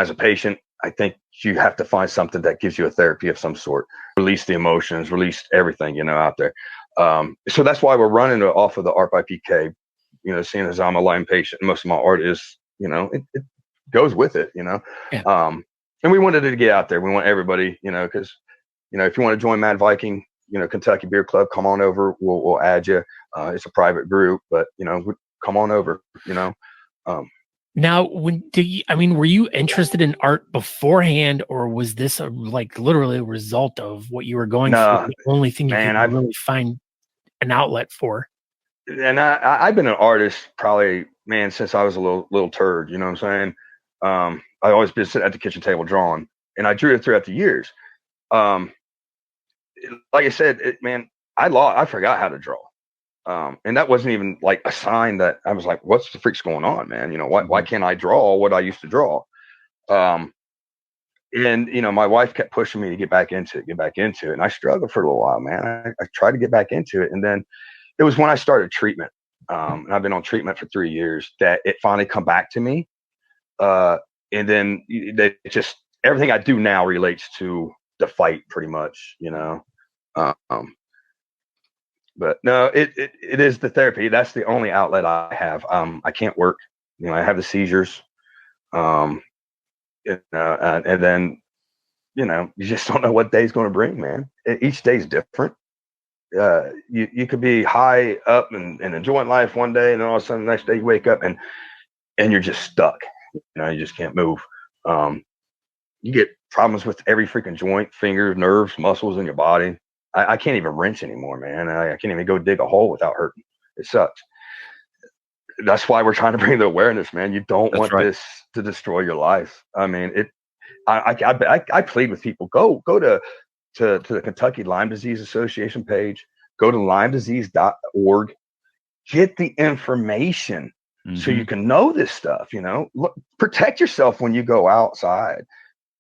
a patient, I think you have to find something that gives you a therapy of some sort. Release the emotions, release everything, out there. So that's why we're running it off of the art by PK. Seeing as I'm a Lyme patient, most of my art is, it goes with it, Yeah. And we wanted it to get out there. We want everybody, because, if you want to join Mad Viking, Kentucky Beer Club, come on over. We'll add you. It's a private group, but, come on over, Now, were you interested in art beforehand, or was this literally a result of what you were going through? The only thing you could really find an outlet for? And I've been an artist probably, since I was a little turd, you know what I'm saying? I always been sitting at the kitchen table drawing, and I drew it throughout the years. Like I said, I forgot how to draw. And that wasn't even like a sign that I was like, what's the freak's going on, man? Why can't I draw what I used to draw? And my wife kept pushing me to get back into it. And I struggled for a little while, man. I tried to get back into it. And then it was when I started treatment. And I've been on treatment for 3 years that it finally come back to me. And then everything I do now relates to the fight pretty much, but no, it is the therapy. That's the only outlet I have. I can't work, I have the seizures. And then, you just don't know what day's going to bring, man. Each day's different. You could be high up and enjoying life one day, and then all of a sudden the next day you wake up and you're just stuck. You just can't move. You get problems with every freaking joint, fingers, nerves, muscles in your body. I can't even wrench anymore, man. I can't even go dig a hole without hurting. It sucks. That's why we're trying to bring the awareness, man. You don't want this to destroy your life. I mean, I plead with people, go to the Kentucky Lyme Disease Association page, go to LymeDisease.org, get the information so you can know this stuff, Look, protect yourself when you go outside.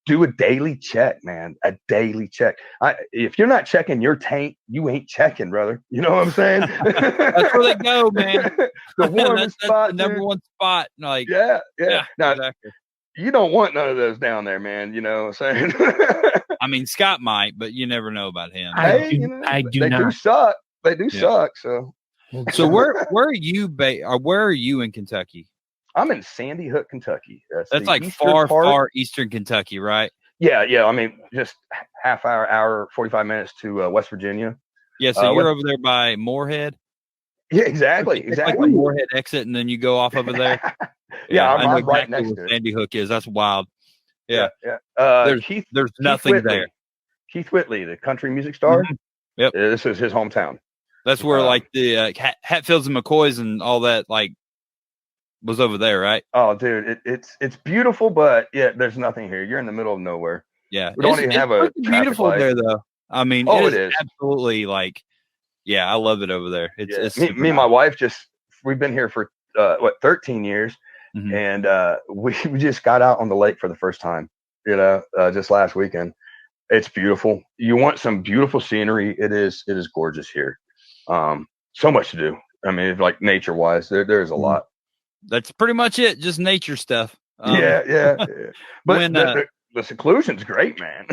Do a daily check, man. A daily check. If you're not checking your tank, you ain't checking, brother. You know what I'm saying? That's where they go, man. The warmest spot, the number one spot. Like, yeah. Now, exactly. You don't want none of those down there, man. You know what I'm saying? I mean, Scott might, but you never know about him. I do they not. Do suck. They do suck. So where are you? Where are you in Kentucky? I'm in Sandy Hook, Kentucky. That's like far eastern Kentucky, right? Yeah. I mean, just hour, 45 minutes to West Virginia. Yeah, so you're over there by Moorhead? Yeah, exactly. Like the Moorhead exit, and then you go off over there. I'm right next to it. Sandy Hook is. That's wild. Yeah. There's nothing there. Keith Whitley, the country music star. Mm-hmm. Yep. This is his hometown. That's where like the Hatfields and McCoys and all that was over there, right? Oh, dude, it's beautiful, but there's nothing here. You're in the middle of nowhere. Yeah, we don't even have a beautiful light there, though. I mean, it is absolutely I love it over there. It's me and my wife we've been here for 13 years, and we just got out on the lake for the first time. Just last weekend. It's beautiful. You want some beautiful scenery? It is gorgeous here. So much to do. I mean, like nature wise, there's a lot. That's pretty much it. Just nature stuff. Yeah. But when, the seclusion's great, man.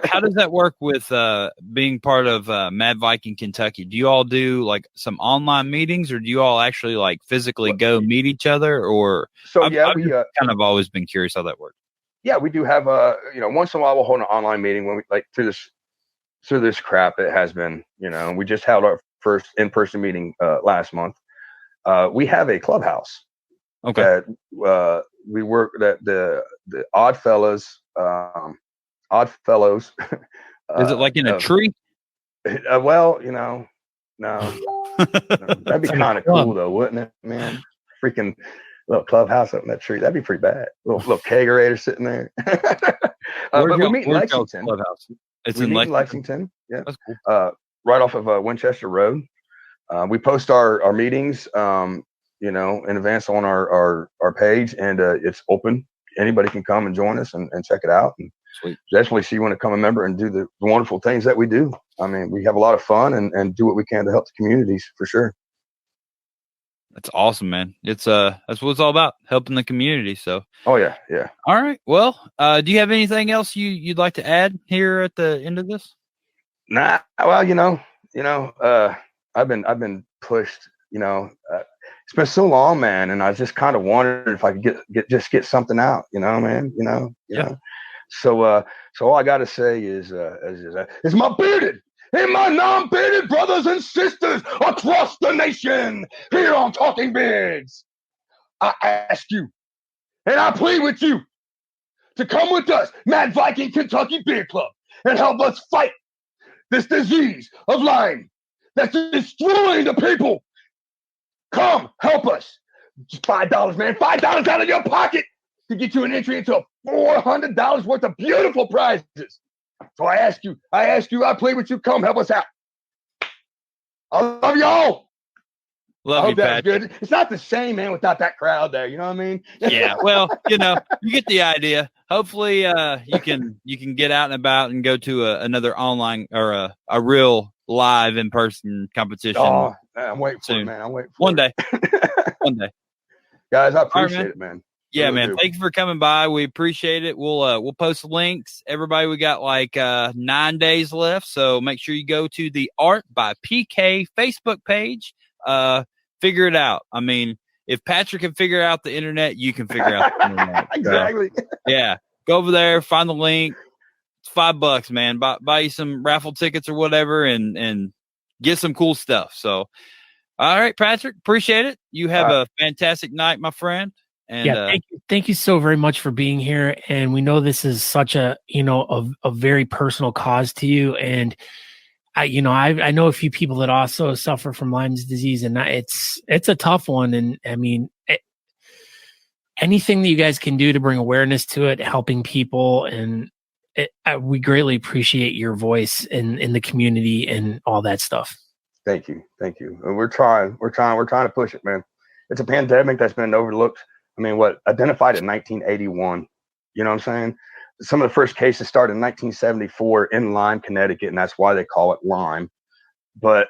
how does that work with being part of Mad Viking Kentucky? Do you all do like some online meetings, or do you all actually like physically go meet each other? Or so we kind of always been curious how that works. Yeah, we do have once in a while we'll hold an online meeting when we like through this crap it has been, we just held our first in-person meeting last month. We have a clubhouse. Okay. That we work that the Odd Fellows. Is it like in a tree? Well, no. That'd be kind of cool though, wouldn't it, man? Freaking little clubhouse up in that tree. That'd be pretty bad. Little kegerator sitting there. But we meet in Lexington. It's in Lexington. Yeah. That's cool. Right off of Winchester Road. We post our meetings, in advance on our page, and it's open. Anybody can come and join us and check it out. And Sweet. Definitely see you want to come a member and do the wonderful things that we do. I mean, we have a lot of fun and do what we can to help the communities for sure. That's awesome, man. It's that's what it's all about, helping the community. So. Oh yeah. All right. Well, do you have anything else you'd like to add here at the end of this? Nah. Well, I've been pushed. It's been so long, man, and I just kind of wondered if I could get something out. Man. Yeah. So all I got to say is my bearded and my non-bearded brothers and sisters across the nation here on Talking Beards. I ask you, and I plead with you, to come with us, Mad Viking Kentucky Beard Club, and help us fight this disease of Lyme that's destroying the people. Come, help us. Just $5, man. $5 out of your pocket to get you an entry into $400 worth of beautiful prizes. So I ask you, I plead with you, come help us out. I love y'all. Love you, Pat. Good. It's not the same, man, without that crowd there. You know what I mean? Yeah. Well, you get the idea. Hopefully, you can get out and about and go to another online or a real live in-person competition. Oh, I'm waiting for it, man. I'm waiting for One day. One day. Guys, I appreciate it, man. Yeah, really man. do. Thank you for coming by. We appreciate it. We'll post links. Everybody, we got like 9 days left. So make sure you go to the Art by PK Facebook page. Figure it out. I mean, if Patrick can figure out the internet, you can figure out the internet. Exactly. So, yeah. Go over there, find the link. It's $5, man. Buy you some raffle tickets or whatever and get some cool stuff. So, all right, Patrick, appreciate it. You have a fantastic night, my friend. And thank you so very much for being here. And we know this is such a very personal cause to you. And I know a few people that also suffer from Lyme disease, and it's a tough one. And I mean, anything that you guys can do to bring awareness to it, helping people, and we greatly appreciate your voice in the community and all that stuff. Thank you. And we're trying to push it, man. It's a pandemic that's been overlooked. I mean, identified in 1981. You know what I'm saying? Some of the first cases started in 1974 in Lyme, Connecticut, and that's why they call it Lyme. But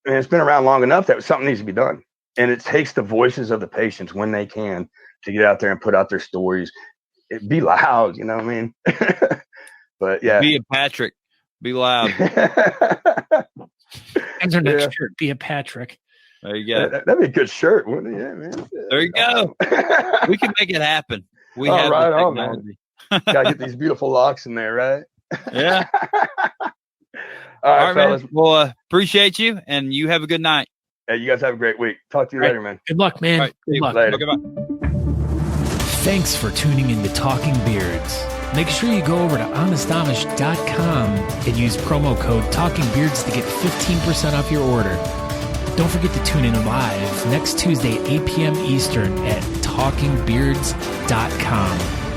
it's been around long enough that something needs to be done. And it takes the voices of the patients when they can to get out there and put out their stories. Be loud, you know what I mean? But yeah. Be a Patrick. Be loud. That's our next shirt. Be a Patrick. There you go. That'd be a good shirt, wouldn't it? Yeah, man. There you go. We can make it happen. We have right the on, technology. Man. Gotta get these beautiful locks in there, right? Yeah. All right, fellas. Man. Well, appreciate you, and you have a good night. Hey, you guys have a great week. Talk to you later, man. Good luck, man. Right, good luck. Later. Goodbye. Thanks for tuning in to Talking Beards. Make sure you go over to honestamish.com and use promo code TalkingBeards to get 15% off your order. Don't forget to tune in live next Tuesday, 8 p.m. Eastern at talkingbeards.com.